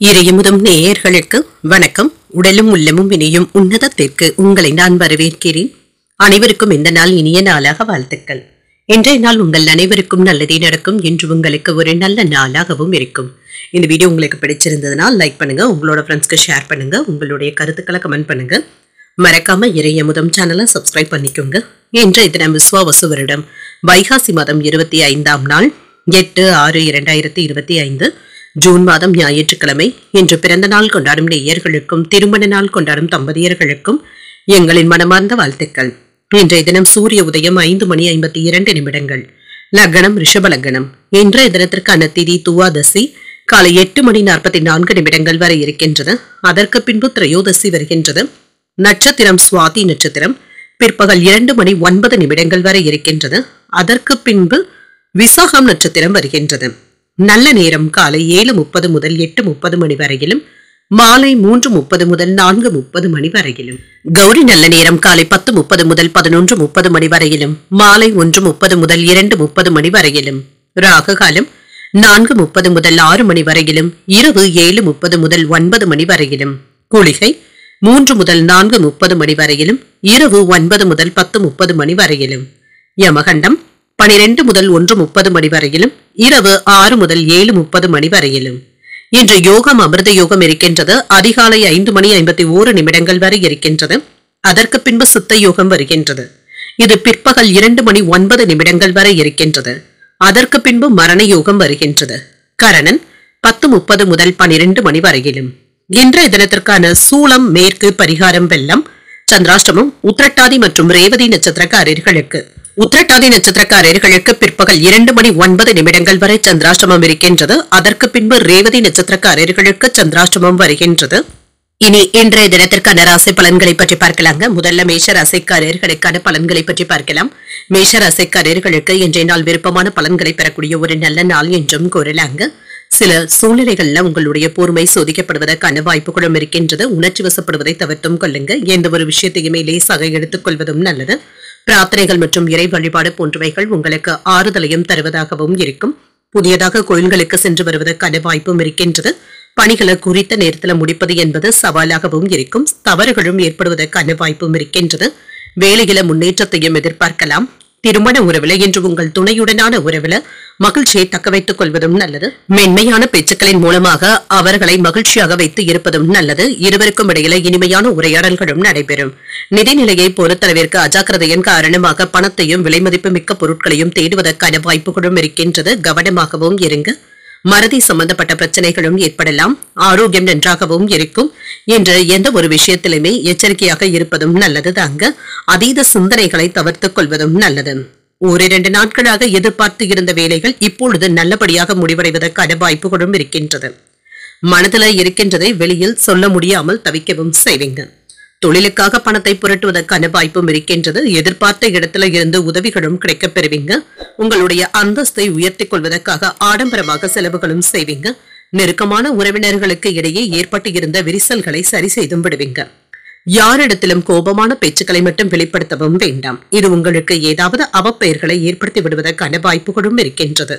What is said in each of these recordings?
இறையமுதம் நேயர்களுக்கு வணக்கம். உடலும் உள்ளமும் இனியும் உன்னதத்திற்கு உங்களை நான் வரவேற்கிறேன். அனைவருக்கும் இந்த நாள் இனிய நாளாக வாழ்த்துக்கள். இன்றைய நாள் உங்கள் அனைவருக்கும் நல்லதே நடக்கும் என்று உங்களுக்கு ஒரு நல்ல நாளாகவும் இருக்கும். இந்த வீடியோ உங்களுக்கு பிடிச்சிருந்ததுன்னா லைக் பண்ணுங்க, உங்களோட ஃப்ரெண்ட்ஸ்க்கு ஷேர் பண்ணுங்க, உங்களுடைய கருத்துக்களை கமெண்ட் பண்ணுங்க. மறக்காம இறையமுதம் சேனலை சப்ஸ்கிரைப் பண்ணிக்கோங்க. இன்றைய தினம் விஸ்வாவசு வருடம் வைகாசி மாதம் 25ஆம் நாள் 8/6/2025 ஜூன் மாதம் ஞாயிற்றுக்கிழமை. இன்று பிறந்த நாள் கொண்டாடும் நேயர்களுக்கும் திருமண நாள் கொண்டாடும் தம்பதியர்களுக்கும் எங்களின் மனமார்ந்த வாழ்த்துக்கள். இன்றைய தினம் சூரிய உதயம் 5:52. லக்னம் ரிஷப லக்னம். இன்றைய தினத்திற்கான திதி துவாதசி காலை 8:44 வரை இருக்கின்றது. அதற்கு பின்பு திரையோதசி வருகின்றது. நட்சத்திரம் சுவாதி நட்சத்திரம். பிற்பகல் 2:09 வரை இருக்கின்றது. அதற்கு பின்பு விசாகம் நட்சத்திரம் வருகின்றது. நல்ல நேரம் காலை 7:30 முதல் 8:30 மணி வரையிலும், மாலை 3:30 முதல் 4:30 மணி வரையிலும். கௌரி நல்ல நேரம் காலை 10:30 முதல் 11:30 மணி வரையிலும், மாலை 1:30 முதல் 2:30 மணி வரையிலும். ராகு காலம் 4:30 முதல் 6 மணி வரையிலும், இரவு 7:30 முதல் 9 மணி வரையிலும். குளிகை 3 முதல் 4:30 மணி வரையிலும், இரவு 9 முதல் 10:30 மணி வரையிலும். யமகண்டம் 12 முதல் 1:30 மணி வரையிலும், இரவு 6 முதல் 7:30 மணி வரையிலும். இன்று யோகம் அமிர்த யோகம் இருக்கின்றது. அதிகாலை 5:51 வரை இருக்கின்றது. அதற்கு பின்பு சித்த யோகம் வருகின்றது. இது பிற்பகல் 2:09 வரை இருக்கின்றது. அதற்கு பின்பு மரண யோகம் வருகின்றது. கரணன் 10:30 முதல் 12 மணி வரையிலும். இன்றைய தினத்திற்கான சூளம் மேற்கு, பரிகாரம் வெள்ளம். சந்திராஷ்டமம் உத்திரட்டாதி மற்றும் ரேவதி நட்சத்திரக்காரர்களுக்கு. உத்திரட்டாதி நட்சத்திரக்காரர்களுக்கு பிற்பகல் 2:09 வரை சந்திராஷ்டமம் இருக்கின்றது. அதற்கு பின்பு ரேவதி நட்சத்திரக்காரர்களுக்கு சந்திராஷ்டமம் வருகின்றது. இனி இன்றைய தினத்திற்கான ராசி பலன்களை பற்றி பார்க்கலாங்க. முதல்ல மேஷ ராசிக்காரர்களுக்கான பலன்களை பற்றி பார்க்கலாம். மேஷ ராசிக்காரர்களுக்கு இன்றைய நாள் விருப்பமான பலன்களை பெறக்கூடிய ஒரு நல்ல நாள் என்றும் கூறலாங்க. சில சூழ்நிலைகள்ல உங்களுடைய பொறுமை சோதிக்கப்படுவதற்கான வாய்ப்புகளும் இருக்கின்றது. உணர்ச்சி வசப்படுவதை தவிர்த்தும் கொள்ளுங்க. எந்த ஒரு விஷயத்தையுமே லேசாக எடுத்துக் கொள்வதும் நல்லது. பிரார்த்தனைகள் மற்றும் இறை வழிபாடு போன்றவைகள் உங்களுக்கு ஆறுதலையும் தருவதாகவும் இருக்கும். புதியதாக கோயில்களுக்கு சென்று வருவதற்கான வாய்ப்பும் இருக்கின்றது. பணிகளை குறித்த நேரத்தில் முடிப்பது என்பது சவாலாகவும் இருக்கும். தவறுகளும் ஏற்படுவதற்கான வாய்ப்பும் இருக்கின்றது. வேலையில முன்னேற்றத்தையும் எதிர்பார்க்கலாம். திருமண உறவுல இன்று உங்கள் துணையுடனான உறவுல மகிழ்ச்சியை தக்க வைத்துக் கொள்வதும் நல்லது. மென்மையான பேச்சுக்களின் மூலமாக அவர்களை மகிழ்ச்சியாக வைத்து இருப்பதும் நல்லது. இருவருக்கும் இடையில இனிமையான உரையாடல்களும் நடைபெறும். நிதிநிலையை பொறுத்தளவிற்கு அஜாக்கிரதையின் காரணமாக பணத்தையும் விலைமதிப்பு மிக்க பொருட்களையும் தேடுவதற்கான வாய்ப்புகளும் இருக்கின்றது. கவனமாகவும் இருங்க. மறதி சம்பந்தப்பட்ட பிரச்சனைகளும் ஏற்படலாம். ஆரோக்கியம் நன்றாகவும் இருக்கும். என்று எந்த ஒரு விஷயத்திலுமே எச்சரிக்கையாக இருப்பதும் நல்லது தாங்க. அதீத சிந்தனைகளை தவிர்த்துக் கொள்வதும் நல்லது. 1-2 நாட்களாக எதிர்பார்த்து இருந்த வேலைகள் இப்பொழுது நல்லபடியாக முடிவடைவதற்கான வாய்ப்புகளும் இருக்கின்றது. மனதில் இருக்கின்றதை வெளியில் சொல்ல முடியாமல் தவிக்கவும் செய்வீங்க. தொழிலுக்காக பணத்தை புரட்டுவதற்கான வாய்ப்பும் இருக்கின்றது. எதிர்பார்த்த இடத்துல இருந்து உதவிகளும் கிடைக்கப் பெறுவீங்க. உங்களுடைய அந்தஸ்தை உயர்த்திக் கொள்வதற்காக ஆடம்பரமாக செலவுகளும் செய்வீங்க. நெருக்கமான உறவினர்களுக்கு இடையே ஏற்பட்டு இருந்த விரிசல்களை சரி செய்தும் விடுவீங்க. யாரிடத்திலும் கோபமான பேச்சுக்களை மட்டும் வெளிப்படுத்தவும் வேண்டாம். இது உங்களுக்கு ஏதாவது அவப்பெயர்களை ஏற்படுத்தி விடுவதற்கான வாய்ப்புகளும் இருக்கின்றது.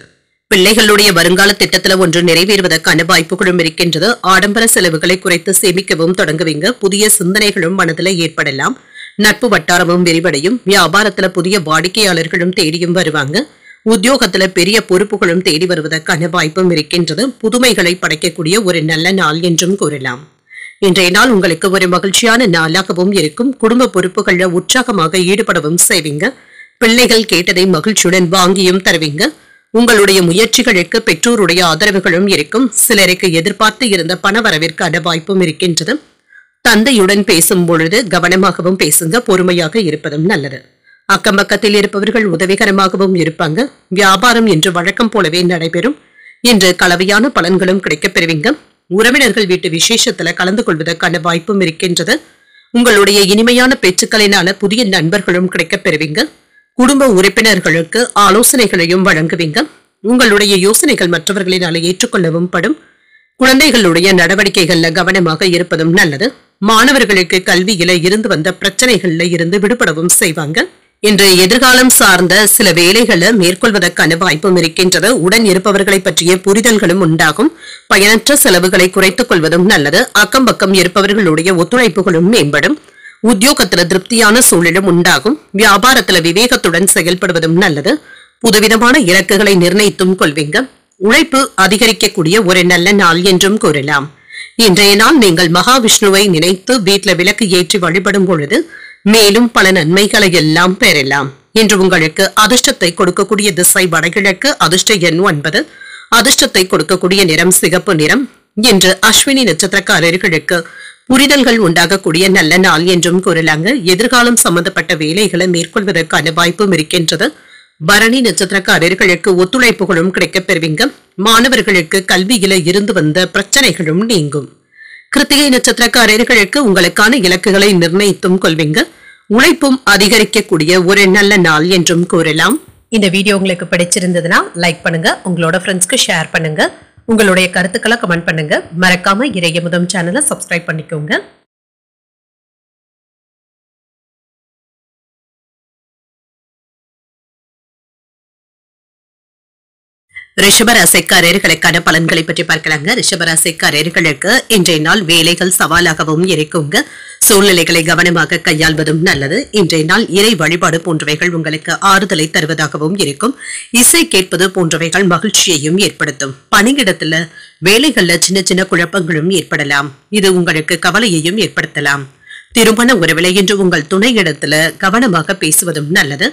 பிள்ளைகளுடைய வருங்கால திட்டத்துல ஒன்று நிறைவேறுவதற்கான வாய்ப்புகளும் இருக்கின்றது. ஆடம்பர செலவுகளை குறைத்து சேமிக்கவும் தொடங்குவீங்க. புதிய சிந்தனைகளும் மனதில் ஏற்படலாம். நட்பு வட்டாரமும் விரிவடையும். வியாபாரத்துல புதிய வாடிக்கையாளர்களும் தேடியும் வருவாங்க. உத்தியோகத்துல பெரிய பொறுப்புகளும் தேடி வருவதற்கான வாய்ப்பும் இருக்கின்றது. புதுமைகளை படைக்கக்கூடிய ஒரு நல்ல நாள் என்றும் கூறலாம். இன்றைய நாள் உங்களுக்கு ஒரு மகிழ்ச்சியான நாளாகவும் இருக்கும். குடும்ப பொறுப்புகள்ல உற்சாகமாக ஈடுபடவும் செய்வீங்க. பிள்ளைகள் கேட்டதை மகிழ்ச்சியுடன் வாங்கியும் தருவீங்க. உங்களுடைய முயற்சிகளுக்கு பெற்றோருடைய ஆதரவுகளும் இருக்கும். சிலருக்கு எதிர்பார்த்து இருந்த பண வரவிற்கான வாய்ப்பும் இருக்கின்றது. தந்தையுடன் பேசும் பொழுது கவனமாகவும் பேசுங்க. பொறுமையாக இருப்பதும் நல்லது. அக்கம் பக்கத்தில் இருப்பவர்கள் உதவிகரமாகவும் இருப்பாங்க. வியாபாரம் என்று வழக்கம் போலவே நடைபெறும். இன்று கலவையான பலன்களும் கிடைக்கப் பெறுவீங்க. உறவினர்கள் வீட்டு விசேஷத்துல கலந்து கொள்வதற்கான வாய்ப்பும் இருக்கின்றது. உங்களுடைய இனிமையான பேச்சுக்களினால புதிய நண்பர்களும் கிடைக்கப் பெறுவீங்க. குடும்ப உறுப்பினர்களுக்கு ஆலோசனைகளையும் வழங்குவீங்க. உங்களுடைய யோசனைகள் மற்றவர்களினால ஏற்றுக்கொள்ளவும் படும். குழந்தைகளுடைய நடவடிக்கைகள்ல கவனமாக இருப்பதும் நல்லது. மாணவர்களுக்கு கல்வியில இருந்து வந்த பிரச்சனைகள்ல இருந்து விடுபடவும் செய்வாங்க. இன்று எதிர்காலம் சார்ந்த சில வேலைகளை மேற்கொள்வதற்கான வாய்ப்பும் இருக்கின்றது. உடன் இருப்பவர்களை பற்றிய புரிதல்களும் உண்டாகும். பயனற்ற செலவுகளை குறைத்துக் கொள்வதும் நல்லது. அக்கம் பக்கம் இருப்பவர்களுடைய ஒத்துழைப்புகளும் மேம்படும். உத்தியோகத்துல திருப்தியான சூழலும் உண்டாகும். வியாபாரத்துல விவேகத்துடன் செயல்படுவதும் நல்லது. புதுவிதமான இலக்குகளை நிர்ணயித்தும் கொள்வீங்க. உழைப்பு அதிகரிக்கக்கூடிய ஒரு நல்ல நாள் என்றும் கூறலாம். இன்றைய நாள் நீங்கள் மகாவிஷ்ணுவை நினைத்து வீட்டுல விளக்கு ஏற்றி வழிபடும் பொழுது மேலும் பல நன்மைகளை எல்லாம் பெறலாம். இன்று உங்களுக்கு அதிர்ஷ்டத்தை கொடுக்கக்கூடிய திசை வடகிழக்கு. அதிர்ஷ்ட எண் 9. அதிர்ஷ்டத்தை கொடுக்கக்கூடிய நிறம் சிகப்பு நிறம். இன்று அஸ்வினி நட்சத்திரக்காரர்களுக்கு புரிதல்கள் உண்டாகக்கூடிய நல்ல நாள் என்றும் கூறலாங்க. எதிர்காலம் சம்பந்தப்பட்ட வேலைகளை மேற்கொள்வதற்கான வாய்ப்பும் இருக்கின்றது. பரணி நட்சத்திரக்காரர்களுக்கு ஒத்துழைப்புகளும் கிடைக்கப் பெறுவீங்க. மாணவர்களுக்கு கல்வியில இருந்து வந்த பிரச்சனைகளும் நீங்கும். கிருத்திகை நட்சத்திரக்காரர்களுக்கு உங்களுக்கான இலக்குகளை நிர்ணயித்தும் கொள்வீங்க. உழைப்பும் அதிகரிக்கக்கூடிய ஒரு நல்ல நாள் என்றும் கூறலாம். இந்த வீடியோ உங்களுக்கு பிடிச்சிருந்ததுன்னா லைக் பண்ணுங்க, உங்களோட ஃப்ரெண்ட்ஸ்க்கு ஷேர் பண்ணுங்க, உங்களுடைய கருத்துக்களை கமெண்ட் பண்ணுங்க. மறக்காம இறையமுதம் சேனலை சப்ஸ்கிரைப் பண்ணிக்கோங்க. ரிஷபராசிக்காரர்களுக்கான பலன்களை பற்றி பார்க்கலாங்க. ரிஷபராசிக்காரர்களுக்கு இன்றைய நாள் வேலைகள் சவாலாகவும் இருக்குங்க. சூழ்நிலைகளை கவனமாக கையாள்வதும் நல்லது. இன்றைய நாள் இறை வழிபாடு போன்றவைகள் உங்களுக்கு ஆறுதலை தருவதாகவும் இருக்கும். இசை கேட்பது போன்றவைகள் மகிழ்ச்சியையும் ஏற்படுத்தும். பணியிடத்துல வேலைகள்ல சின்ன சின்ன குழப்பங்களும் ஏற்படலாம். இது உங்களுக்கு கவலையையும் ஏற்படுத்தலாம். திருமண உறவிலை என்று உங்கள் துணையிடத்துல கவனமாக பேசுவதும் நல்லது.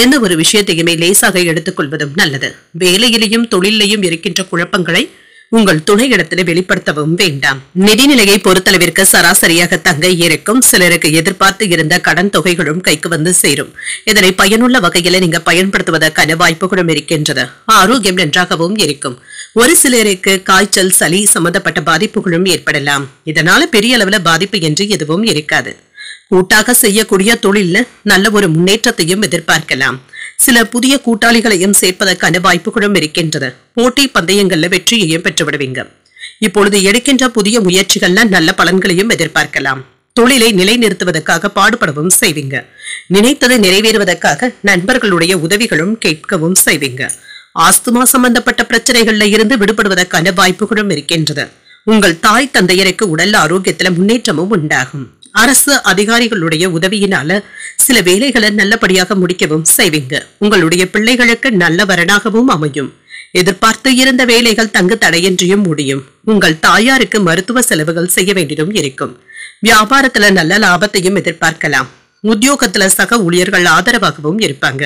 எந்த ஒரு விஷயத்தையுமே லேசாக எடுத்துக்கொள்வதும் நல்லது. வேலையிலையும் தொழிலையும் இருக்கின்ற குழப்பங்களை உங்கள் துணையிடத்துல வெளிப்படுத்தவும் வேண்டாம். நிதிநிலையை பொறுத்தளவிற்கு சராசரியாக தங்க இருக்கும். சிலருக்கு எதிர்பார்த்து இருந்த கடன் தொகைகளும் கைக்கு வந்து சேரும். இதனை பயனுள்ள வகையில நீங்க பயன்படுத்துவதற்கான வாய்ப்புகளும் இருக்கின்றது. ஆரோக்கியம் நன்றாகவும் இருக்கும். ஒரு சிலருக்கு காய்ச்சல் சளி சம்பந்தப்பட்ட பாதிப்புகளும் ஏற்படலாம். இதனால பெரிய அளவுல பாதிப்பு என்று எதுவும் இருக்காது. கூட்டாக செய்யக்கூடிய தொழில்ல நல்ல ஒரு முன்னேற்றத்தையும் எதிர்பார்க்கலாம். சில புதிய கூட்டாளிகளையும் சேர்ப்பதற்கான வாய்ப்புகளும் இருக்கின்றது. போட்டி பந்தயங்கள்ல வெற்றியையும் பெற்றுவிடுவீங்க. இப்பொழுது எடுக்கின்ற புதிய முயற்சிகள்ல நல்ல பலன்களையும் எதிர்பார்க்கலாம். தொழிலை நிலைநிறுத்துவதற்காக பாடுபடவும் செய்வீங்க. நினைத்தது நிறைவேறுவதற்காக நண்பர்களுடைய உதவிகளும் கேட்கவும் செய்வீங்க. ஆஸ்துமா சம்பந்தப்பட்ட பிரச்சனைகள்ல இருந்து விடுபடுவதற்கான வாய்ப்புகளும் இருக்கின்றது. உங்கள் தாய் தந்தையருக்கு உடல் ஆரோக்கியத்துல முன்னேற்றமும் உண்டாகும். அரசு அதிகாரிகளுடைய உதவியினால சில வேலைகளை நல்லபடியாக முடிக்கவும் செய்வீங்க. உங்களுடைய பிள்ளைகளுக்கு நல்ல வரனாகவும் அமையும். எதிர்பார்த்து இருந்த வேலைகள் தங்கு தடையின்றியும் முடியும். உங்கள் தாயாருக்கு மருத்துவ செலவுகள் செய்ய வேண்டியதும் இருக்கும். வியாபாரத்துல நல்ல லாபத்தையும் எதிர்பார்க்கலாம். உத்தியோகத்துல சக ஊழியர்கள் ஆதரவாகவும் இருப்பாங்க.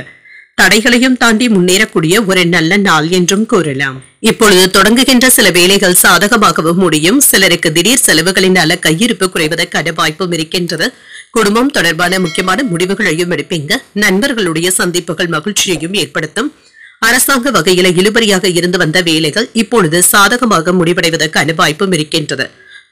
தடைகளையும் தாண்டி முன்னேறக்கூடிய ஒரு நல்ல நாள் என்றும் கூறலாம். இப்பொழுது தொடங்குகின்ற சில வேலைகள் சாதகமாகவும் முடியும். சிலருக்கு திடீர் செலவுகளினால கையிருப்பு குறைவதற்கான வாய்ப்பும் இருக்கின்றது. குடும்பம் தொடர்பான முக்கியமான முடிவுகளையும் எடுப்பீங்க. நண்பர்களுடைய சந்திப்புகள் மகிழ்ச்சியையும் ஏற்படுத்தும். அரசாங்க வகையில இழுபறியாக இருந்து வந்த வேலைகள் இப்பொழுது சாதகமாக முடிவடைவதற்கான வாய்ப்பும் இருக்கின்றது.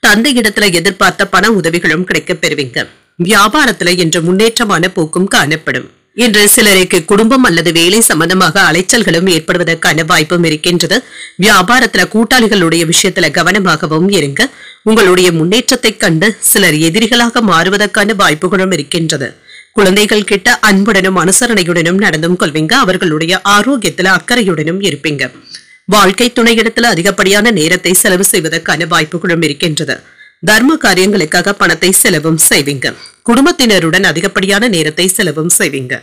தந்தையிடத்துல எதிர்பார்த்த பண உதவிகளும் கிடைக்கப் பெறுவீங்க. வியாபாரத்துல இன்று முன்னேற்றமான போக்கும் காணப்படும். இன்று சிலருக்கு குடும்பம் அல்லது வேலை சம்பந்தமாக அலைச்சல்களும் ஏற்படுவதற்கான வாய்ப்பும் இருக்கின்றது. வியாபாரத்துல கூட்டாளிகளுடைய விஷயத்துல கவனமாகவும் இருங்க. உங்களுடைய முன்னேற்றத்தை கண்டு சிலர் எதிரிகளாக மாறுவதற்கான வாய்ப்புகளும் இருக்கின்றது. குழந்தைகள் கிட்ட அன்புடனும் அனுசரணையுடனும் நடந்தும் கொள்வீங்க. அவர்களுடைய ஆரோக்கியத்துல அக்கறையுடனும் இருப்பீங்க. வாழ்க்கை துணையிடத்துல அதிகப்படியான நேரத்தை செலவு செய்வதற்கான வாய்ப்புகளும் இருக்கின்றது. தர்ம காரியங்களுக்காக பணத்தை செலவும் செய்வீங்க. குடும்பத்தினருடன் அதிகப்படியான நேரத்தை செலவும் செய்வீங்க.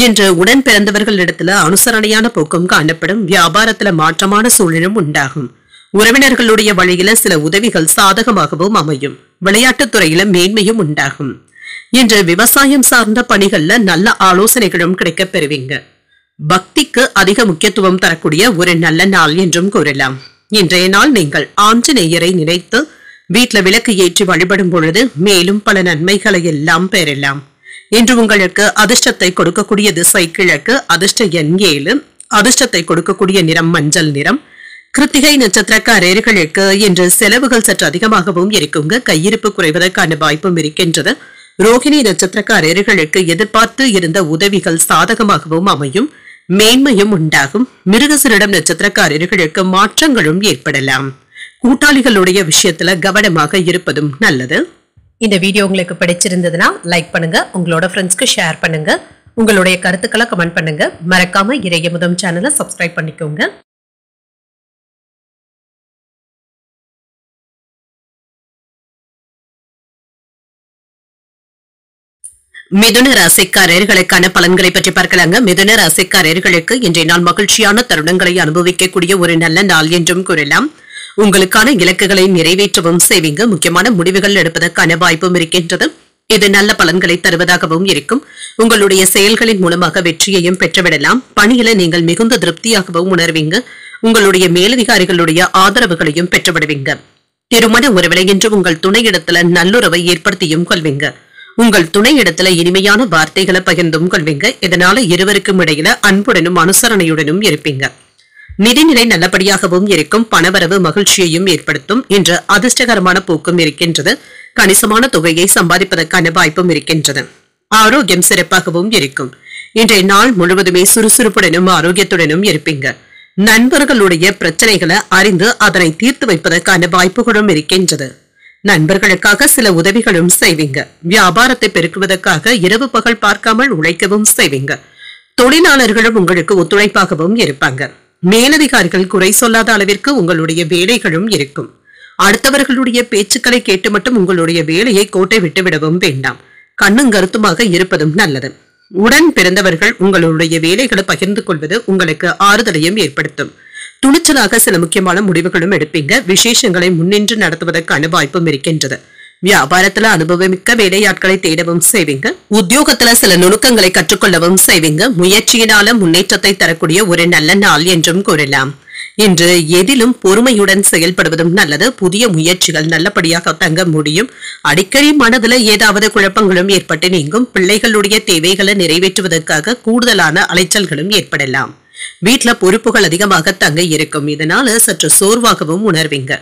இன்று உடன் பிறந்தவர்களிடத்துல அனுசரணையான போக்கும் காணப்படும். வியாபாரத்துல மாற்றமான சூழலும் உண்டாகும். உறவினர்களுடைய வழியில சில உதவிகள் சாதகமாகவும் அமையும். விளையாட்டுத் துறையில மேன்மையும் உண்டாகும். இன்று விவசாயம் சார்ந்த பணிகள்ல நல்ல ஆலோசனைகளும் கிடைக்கப் பெறுவீங்க. பக்திக்கு அதிக முக்கியத்துவம் தரக்கூடிய ஒரு நல்ல நாள் என்றும் கூறலாம். இன்றைய நாள் நீங்கள் ஆஞ்சநேயரை நினைத்து வீட்டுல விளக்கு ஏற்றி வழிபடும் பொழுது மேலும் பல நன்மைகளை எல்லாம் பெறலாம். இன்று உங்களுக்கு அதிர்ஷ்டத்தை கொடுக்கக்கூடிய திசை கிழக்கு. அதிர்ஷ்ட எண் 7. அதிர்ஷ்டத்தை கொடுக்கக்கூடிய நிறம் மஞ்சள் நிறம். கிருத்திகை நட்சத்திரக்காரர்களுக்கு இன்று செலவுகள் சற்று அதிகமாகவும் இருக்குங்க. கையிருப்பு குறைவதற்கான வாய்ப்பும் இருக்கின்றது. ரோகிணி நட்சத்திரக்காரர்களுக்கு எதிர்பார்த்து இருந்த உதவிகள் சாதகமாகவும் அமையும். மேன்மையும் உண்டாகும். மிருகசீரிடம் நட்சத்திரக்காரர்களுக்கு மாற்றங்களும் ஏற்படலாம். கூட்டாளிகளுடைய விஷயத்துல கவனமாக இருப்பதும் நல்லது. இந்த வீடியோ உங்களுக்கு பிடிச்சிருந்ததுன்னா லைக் பண்ணுங்க, உங்களோட ஃப்ரெண்ட்ஸ்க்கு ஷேர் பண்ணுங்க, உங்களுடைய கருத்துக்களை கமெண்ட் பண்ணுங்க. மறக்காம இறையமுதம் சேனலை சப்ஸ்கிரைப் பண்ணிக்கோங்க. மிதுன ராசிக்காரர்களுக்கான பலன்களை பற்றி பார்க்கலாங்க. மிதுன ராசிக்காரர்களுக்கு இன்றைய நாள் மகிழ்ச்சியான தருணங்களை அனுபவிக்கக்கூடிய ஒரு நல்ல நாள் என்றும் கூறலாம். உங்களுக்கான இலக்குகளை நிறைவேற்றவும் செய்வீங்க. முக்கியமான முடிவுகள் எடுப்பதற்கான வாய்ப்பும் இருக்கின்றது. இது நல்ல பலன்களை தருவதாகவும் இருக்கும். உங்களுடைய செயல்களின் மூலமாக வெற்றியையும் பெற்றுவிடலாம். பணியில நீங்கள் மிகுந்த திருப்தியாகவும் உணர்வீங்க. உங்களுடைய மேலதிகாரிகளுடைய ஆதரவுகளையும் பெற்றுவிடுவீங்க. திருமண உறவிலை என்று உங்கள் துணையிடத்துல நல்லுறவை ஏற்படுத்தியும் கொள்வீங்க. உங்கள் துணையிடத்துல இனிமையான வார்த்தைகளை பகிர்ந்தும் கொள்வீங்க. இதனால இருவருக்கும் இடையில அன்புடனும் அனுசரணையுடனும் இருப்பீங்க. நிதிநிலை நல்லபடியாகவும் இருக்கும். பணவரவு மகிழ்ச்சியையும் ஏற்படுத்தும். இன்று அதிர்ஷ்டகரமான போக்கும் இருக்கின்றது. கணிசமான தொகையை சம்பாதிப்பதற்கான வாய்ப்பும் இருக்கின்றது. ஆரோக்கியம் சிறப்பாகவும் இருக்கும். இன்றைய நாள் முழுவதுமே சுறுசுறுப்புடனும் ஆரோக்கியத்துடனும் இருப்பீங்க. நண்பர்களுடைய பிரச்சனைகளை அறிந்து அதனை தீர்த்து வைப்பதற்கான வாய்ப்புகளும் இருக்கின்றது. நண்பர்களுக்காக சில உதவிகளும் செய்வீங்க. வியாபாரத்தை பெருக்குவதற்காக இரவு பகல் பார்க்காமல் உழைக்கவும் செய்வீங்க. தொழிலாளர்களும் உங்களுக்கு ஒத்துழைப்பாகவும் இருப்பாங்க. மேலதிகாரிகள் குறை சொல்லாத அளவிற்கு உங்களுடைய வேலைகளும் இருக்கும். அடுத்தவர்களுடைய பேச்சுக்களை கேட்டு மட்டும் உங்களுடைய வேலையை கோட்டை விட்டு விடவும் வேண்டாம். கண்ணும் கருத்துமாக இருப்பதும் நல்லது. உடன் பிறந்தவர்கள் உங்களுடைய வேலைகளை பகிர்ந்து கொள்வது உங்களுக்கு ஆறுதலையும் ஏற்படுத்தும். துணிச்சலாக சில முக்கியமான முடிவுகளும் எடுப்பீங்க. விசேஷங்களை முன்னின்று நடத்துவதற்கான வாய்ப்பும் இருக்கின்றது. வியாபாரத்துல அனுபவமிக்க வேலையாட்களை தேடவும் செய்வீங்க. உத்தியோகத்துல சில நுணுக்கங்களை கற்றுக்கொள்ளவும் செய்வீங்க. முயற்சியினால முன்னேற்றத்தை தரக்கூடிய ஒரு நல்ல நாள் என்றும் கூறலாம். இன்று எதிலும் பொறுமையுடன் செயல்படுவதும் நல்லது. புதிய முயற்சிகள் நல்லபடியாக தங்க முடியும். அடிக்கடி மனதுல ஏதாவது குழப்பங்களும் ஏற்பட்டு நீங்கும். பிள்ளைகளுடைய தேவைகளை நிறைவேற்றுவதற்காக கூடுதலான அலைச்சல்களும் ஏற்படலாம். வீட்டுல பொறுப்புகள் அதிகமாக தங்க இருக்கும். இதனால சற்று சோர்வாகவும் உணர்வீங்க.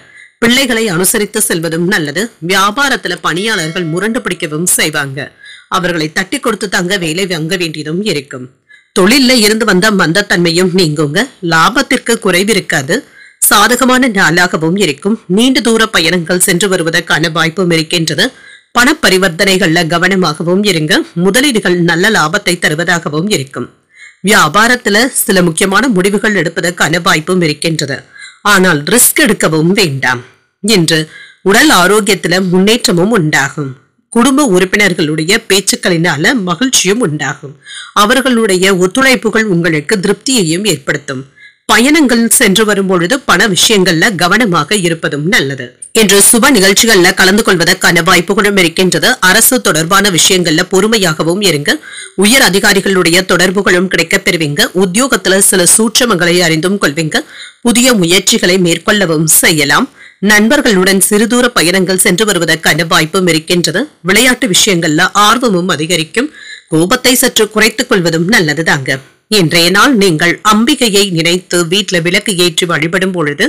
பிள்ளைகளை அனுசரித்து செல்வதும் நல்லது. வியாபாரத்துல பணியாளர்கள் முரண்டு பிடிக்கவும் செய்வாங்க. அவர்களை தட்டி கொடுத்து தங்க வேலை வாங்க வேண்டியதும் இருக்கும். தொழில இருந்து வந்த மந்தத்தன்மையும் நீங்குங்க. லாபத்திற்கு குறைவிருக்காது. சாதகமான நாளாகவும் இருக்கும். நீண்ட தூர பயணங்கள் சென்று வருவதற்கான வாய்ப்பும் இருக்கின்றது. பண பரிவர்த்தனைகள்ல கவனமாகவும் இருங்க. முதலீடுகள் நல்ல லாபத்தை தருவதாகவும் இருக்கும். வியாபாரத்துல சில முக்கியமான முடிவுகள் எடுப்பதற்கான வாய்ப்பும் இருக்கின்றது. ஆனால் ரிஸ்க் எடுக்கவும் வேண்டாம். இன்று உடல் ஆரோக்கியத்துல முன்னேற்றமும் உண்டாகும். குடும்ப உறுப்பினர்களுடைய பேச்சுக்களினால மகிழ்ச்சியும் உண்டாகும். அவர்களுடைய ஒத்துழைப்புகள் உங்களுக்கு திருப்தியையும் ஏற்படுத்தும். பயணங்கள் சென்று வரும் பொழுது பண விஷயங்கள்ல கவனமாக இருப்பதும் நல்லது. இன்று சுப நிகழ்ச்சிகள்ல கலந்து கொள்வதற்கான வாய்ப்புகளும் இருக்கின்றது. அரசு தொடர்பான விஷயங்கள்ல பொறுமையாகவும் இருங்க. உயர் அதிகாரிகளுடைய தொடர்புகளும் கிடைக்கப் பெறுவீங்க. உத்தியோகத்துல சில சூட்சமங்களை அறிந்தும் கொள்வீங்க. புதிய முயற்சிகளை மேற்கொள்ளவும் செய்யலாம். நண்பர்களுடன் சிறுதூர பயணங்கள் சென்று வருவதற்கான வாய்ப்பும் இருக்கின்றது. விளையாட்டு விஷயங்கள்ல ஆர்வமும் அதிகரிக்கும். கோபத்தை சற்று குறைத்துக் கொள்வதும் நல்லதுதாங்க. இன்றைய நாள் நீங்கள் அம்பிகையை நினைத்து வீட்டுல விளக்கு ஏற்றி வழிபடும் பொழுது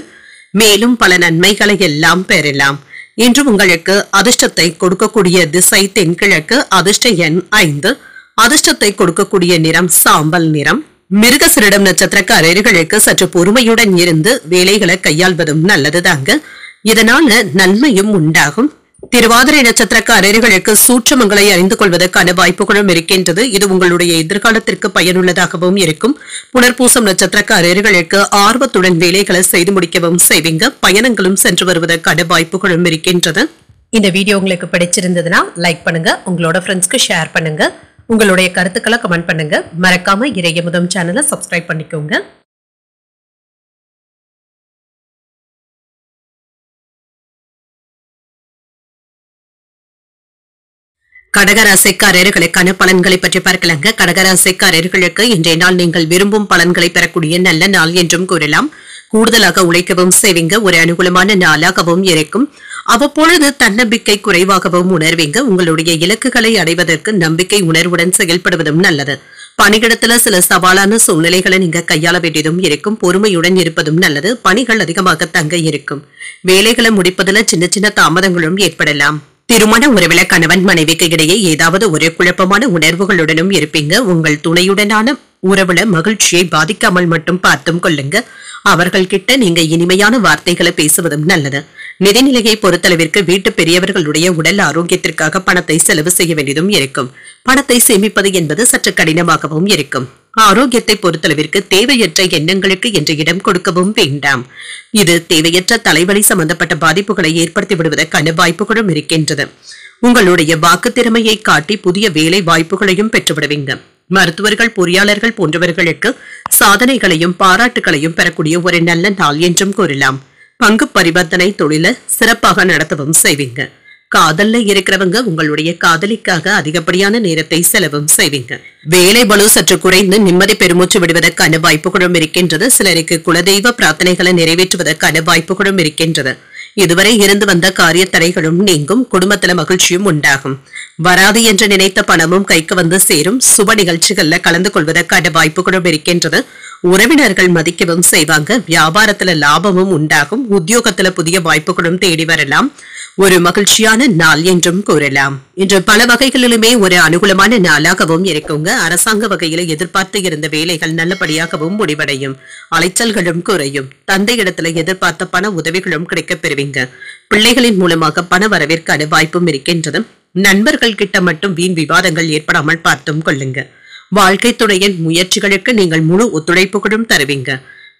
மேலும் பல நன்மைகளை எல்லாம் பெறலாம். இன்று உங்களுக்கு அதிர்ஷ்டத்தை கொடுக்கக்கூடிய திசை தென்கிழக்கு. அதிர்ஷ்ட எண் 5. அதிர்ஷ்டத்தை கொடுக்கக்கூடிய நிறம் சாம்பல் நிறம். மிருகசிரிடம் நட்சத்திரக்காரர்களுக்கு சற்று பொறுமையுடன் இருந்து வேலைகளை கையாள்வதும் நல்லதுதாங்க. இதனால நன்மையும் உண்டாகும். திருவாதிரை நட்சத்திரக்காரர்களுக்கு சூட்சமங்களை அறிந்து கொள்வதற்கான வாய்ப்புகளும் இருக்கின்றது. இது உங்களுடைய எதிர்காலத்திற்கு பயனுள்ளதாகவும் இருக்கும். புனர்பூசம் நட்சத்திரக்காரர்களுக்கு ஆர்வத்துடன் வேலைகளை செய்து முடிக்கவும் செய்வீங்க. பயணங்களும் சென்று வருவதற்கான வாய்ப்புகளும் இருக்கின்றது. இந்த வீடியோ உங்களுக்கு பிடிச்சிருந்ததுன்னா லைக் பண்ணுங்க. உங்களோட ஃப்ரெண்ட்ஸ்க்கு ஷேர் பண்ணுங்க. உங்களுடைய கருத்துக்களை கமெண்ட் பண்ணுங்க. மறக்காம இறையமுதம் சேனலை சப்ஸ்கிரைப் பண்ணிக்கோங்க. கடகராசிக்காரர்களுக்கான பலன்களை பற்றி பார்க்கலாங்க. கடகராசிக்காரர்களுக்கு இன்றைய நாள் நீங்கள் விரும்பும் பலன்களை பெறக்கூடிய நல்ல நாள் என்றும் கூறலாம். கூடுதலாக உழைக்கவும் செய்வீங்க. ஒரு அனுகூலமான நாளாகவும் இருக்கும். அவ்வப்பொழுது தன்னம்பிக்கை குறைவாகவும் உணர்வீங்க. உங்களுடைய இலக்குகளை அடைவதற்கு நம்பிக்கை உணர்வுடன் செயல்படுவதும் நல்லது. பணியிடத்துல சில சவாலான சூழ்நிலைகளை நீங்க கையாள வேண்டியதும் இருக்கும். பொறுமையுடன் இருப்பதும் நல்லது. பணிகள் அதிகமாக தங்க இருக்கும். வேலைகளை முடிப்பதுல சின்ன சின்ன தாமதங்களும் ஏற்படலாம். திருமண உறவில கணவன் மனைவிக்கு இடையே ஏதாவது ஒரு குழப்பமான உணர்வுகளுடனும் இருப்பீங்க. உங்கள் துணையுடனான உறவுல மகிழ்ச்சியை பாதிக்காமல் மட்டும் பார்த்தும் கொள்ளுங்க. அவர்கள் கிட்ட நீங்க இனிமையான வார்த்தைகளை பேசுவதும் நல்லது. நிதிநிலையை பொறுத்தளவிற்கு வீட்டு பெரியவர்களுடைய உடல் ஆரோக்கியத்திற்காக பணத்தை செலவு செய்ய வேண்டியதும் இருக்கும். பணத்தை சேமிப்பது என்பது சற்று கடினமாகவும் இருக்கும். ஆரோக்கியத்தை பொறுத்தளவிற்கு தேவையற்ற எண்ணங்களுக்கு என்று இடம் கொடுக்கவும் வேண்டாம். இது தேவையற்ற தலைவலி சம்பந்தப்பட்ட பாதிப்புகளை ஏற்படுத்தி விடுவதற்கான வாய்ப்புகளும் இருக்கின்றது. உங்களுடைய வாக்கு திறமையை காட்டி புதிய வேலை வாய்ப்புகளையும் பெற்றுவிடுவீங்க. மருத்துவர்கள், பொறியாளர்கள் போன்றவர்களுக்கு சாதனைகளையும் பாராட்டுகளையும் பெறக்கூடிய ஒரு நல்ல நாள் என்றும் கூறலாம். பங்கு பரிவர்த்தனை தொழில சிறப்பாக நடத்தவும் செய்வீங்க. காதல்ல இருக்கிறவங்க உங்களுடைய காதலிக்காக அதிகப்படியான நேரத்தை செலவும் செய்வீங்க. வேலை பளு சற்று குறைந்து நிம்மதி பெருமூச்சு விடுவதற்கான வாய்ப்புகளும் இருக்கின்றது. சிலருக்கு குலதெய்வ பிரார்த்தனைகளை நிறைவேற்றுவதற்கான வாய்ப்புகளும் இருக்கின்றது. இதுவரை இருந்து வந்த காரிய தடைகளும் நீங்கும். குடும்பத்துல மகிழ்ச்சியும் உண்டாகும். வராது என்று நினைத்த பணமும் கைக்கு வந்து சேரும். சுப நிகழ்ச்சிகள்ல கலந்து கொள்வதற்கான வாய்ப்புகளும் இருக்கின்றது. உறவினர்கள் மதிக்கவும் செய்வாங்க. வியாபாரத்துல லாபமும் உண்டாகும். உத்தியோகத்துல புதிய வாய்ப்புகளும் தேடி வரலாம். ஒரு மகிழ்ச்சியான நாள் என்றும் கூறலாம். இன்று பல வகைகளிலுமே ஒரு அனுகூலமான நாளாகவும் இருக்குங்க. அரசாங்க வகையில எதிர்பார்த்து இருந்த வேலைகள் நல்லபடியாகவும் முடிவடையும். அலைச்சல்களும் குறையும். தந்தையிடத்துல எதிர்பார்த்த பண உதவிகளும் கிடைக்கப் பெறுவீங்க. பிள்ளைகளின் மூலமாக பண வரவிற்கான வாய்ப்பும் இருக்கின்றது. நண்பர்கள் கிட்ட மட்டும் வீண் விவாதங்கள் ஏற்படாமல் பார்த்தும் கொள்ளுங்க. வாழ்க்கை துணையின் முயற்சிகளுக்கு நீங்கள் முழு ஒத்துழைப்புகளும் தருவீங்க.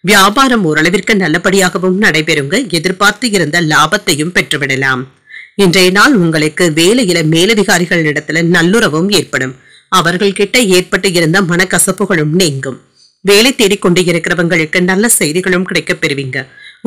வியாபாரம் ஓரளவிற்கு நல்லபடியாகவும் நடைபெறுங்க. எதிர்பார்த்து இருந்த லாபத்தையும் பெற்றுவிடலாம். இன்றைய நாள் உங்களுக்கு வேலையில மேலதிகாரிகளிடத்துல நல்லுறவும் ஏற்படும். அவர்கள் கிட்ட ஏற்பட்டு இருந்த மனக்கசப்புகளும் நீங்கும். வேலை தேடிக்கொண்டு இருக்கிறவங்களுக்கு நல்ல செய்திகளும் கிடைக்கப் பெறுவீங்க.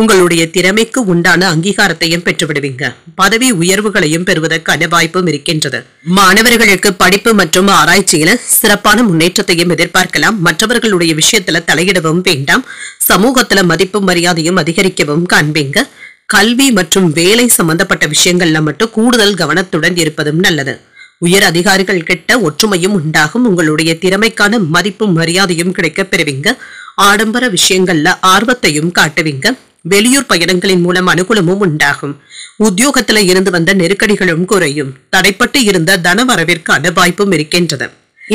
உங்களுடைய திறமைக்கு உண்டான அங்கீகாரத்தையும் பெற்றுவிடுவீங்க. பதவி உயர்வுகளையும் பெறுவதற்கான வாய்ப்பும் இருக்கின்றது. மாணவர்களுக்கு படிப்பு மற்றும் ஆராய்ச்சியில சிறப்பான முன்னேற்றத்தையும் எதிர்பார்க்கலாம். மற்றவர்களுடைய விஷயத்துல தலையிடவும் வேண்டாம். சமூகத்துல மதிப்பும் மரியாதையும் அதிகரிக்கவும் காண்பீங்க. கல்வி மற்றும் வேலை சம்பந்தப்பட்ட விஷயங்கள்ல மட்டும் கூடுதல் கவனத்துடன் இருப்பதும் நல்லது. உயர் அதிகாரிகள் கிட்ட ஒற்றுமையும் உண்டாகும். உங்களுடைய திறமைக்கான மதிப்பும் மரியாதையும் கிடைக்கப் பெறுவீங்க. ஆடம்பர விஷயங்கள்ல ஆர்வத்தையும் காட்டுவீங்க. வெளியூர் பயணங்களின் மூலம் அனுகூலமும் உண்டாகும். உத்தியோகத்துல இருந்து வந்த நெருக்கடிகளும் குறையும். தடைப்பட்டு இருந்த தன வரவிற்கான வாய்ப்பும் இருக்கின்றது.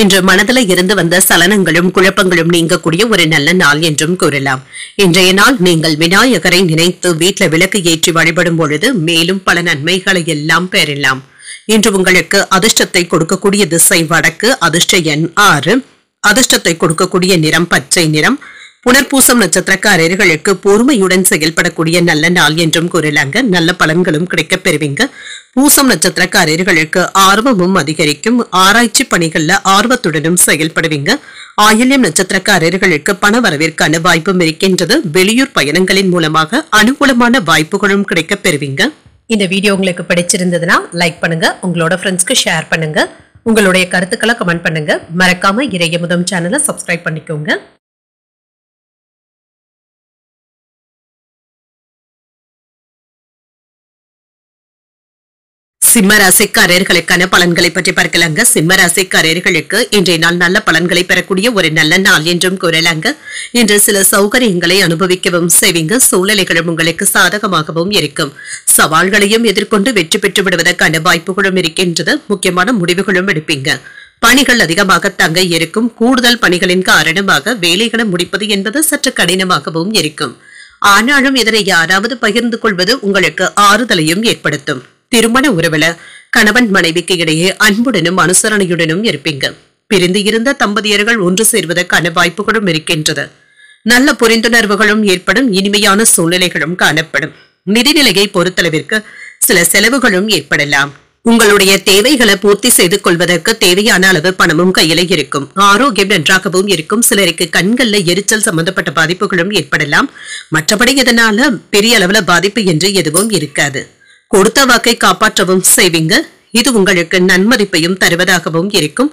இன்று மனதில இருந்து வந்த சலனங்களும் குழப்பங்களும் நீங்கக்கூடிய ஒரு நல்ல நாள் என்றும் கூறலாம். இன்றைய நாள் நீங்கள் விநாயகரை நினைத்து வீட்டுல விளக்கு ஏற்றி வழிபடும் பொழுது மேலும் பல நன்மைகளை எல்லாம் பெறலாம். இன்று உங்களுக்கு அதிர்ஷ்டத்தை கொடுக்கக்கூடிய திசை வடக்கு. அதிர்ஷ்ட எண் 6. அதிர்ஷ்டத்தை கொடுக்கக்கூடிய நிறம் பச்சை நிறம். புனர்பூசம் நட்சத்திரக்காரர்களுக்கு பொறுமையுடன் செயல்படக்கூடிய நல்ல நாள் என்றும் கூறலாங்க. நல்ல பலன்களும் கிடைக்கப் பெறுவீங்க. பூசம் நட்சத்திரக்காரர்களுக்கு ஆர்வமும் அதிகரிக்கும். ஆராய்ச்சி பணிகள்ல ஆர்வத்துடனும் செயல்படுவீங்க. ஆயில்யம் நட்சத்திரக்காரர்களுக்கு பண வரவிற்கான வாய்ப்பும் இருக்கின்றது. வெளியூர் பயணங்களின் மூலமாக அனுகூலமான வாய்ப்புகளும் கிடைக்கப் பெறுவீங்க. இந்த வீடியோ உங்களுக்கு பிடிச்சிருந்ததுன்னா லைக் பண்ணுங்க. உங்களோட ஃப்ரெண்ட்ஸ்க்கு ஷேர் பண்ணுங்க. உங்களுடைய கருத்துக்களை கமெண்ட் பண்ணுங்க. மறக்காம இறையமுதம் சேனலை சப்ஸ்கிரைப் பண்ணிக்கோங்க. சிம்ம ராசிக்காரர்களுக்கான பலன்களை பற்றி பார்க்கலாங்க. சிம்ம ராசிக்காரர்களுக்கு இன்றைய நாள் நல்ல பலன்களை பெறக்கூடிய ஒரு நல்ல நாள் என்றும் கூறலாங்க. இன்று சில சௌகரியங்களை அனுபவிக்கவும் செய்வீங்க. சூழ்நிலைகளும் உங்களுக்கு சாதகமாகவும் இருக்கும். சவால்களையும் எதிர்கொண்டு வெற்றி பெற்று விடுவதற்கான வாய்ப்புகளும் இருக்கின்றது. முக்கியமான முடிவுகளும் எடுப்பீங்க. பணிகள் அதிகமாக தங்க இருக்கும். கூடுதல் பணிகளின் காரணமாக வேலைகளை முடிப்பது என்பது சற்று கடினமாகவும் இருக்கும். ஆனாலும் இதனை யாராவது பகிர்ந்து கொள்வது உங்களுக்கு ஆறுதலையும் ஏற்படுத்தும். திருமண உறவுல கணவன் மனைவிக்கு இடையே அன்புடனும் அனுசரணையுடனும் இருப்பீங்க. பிரிந்து இருந்த தம்பதியர்கள் ஒன்று சேர்வதற்கான வாய்ப்புகளும் இருக்கின்றது. நல்ல புரிந்துணர்வுகளும் ஏற்படும். இனிமையான சூழ்நிலைகளும் காணப்படும். நிதிநிலையை பொறுத்தளவிற்கு சில செலவுகளும் ஏற்படலாம். உங்களுடைய தேவைகளை பூர்த்தி செய்து கொள்வதற்கு தேவையான அளவு பணமும் கையில இருக்கும். ஆரோக்கியம் நன்றாகவும் இருக்கும். சிலருக்கு கண்கள்ல எரிச்சல் சம்பந்தப்பட்ட பாதிப்புகளும் ஏற்படலாம். மற்றபடி இதனால பெரிய அளவுல பாதிப்பு என்று எதுவும் இருக்காது. கொடுத்த வாக்கை காப்பாற்றவும் செய்வீங்க. இது உங்களுக்கு நன்மதிப்பையும் தருவதாகவும் இருக்கும்.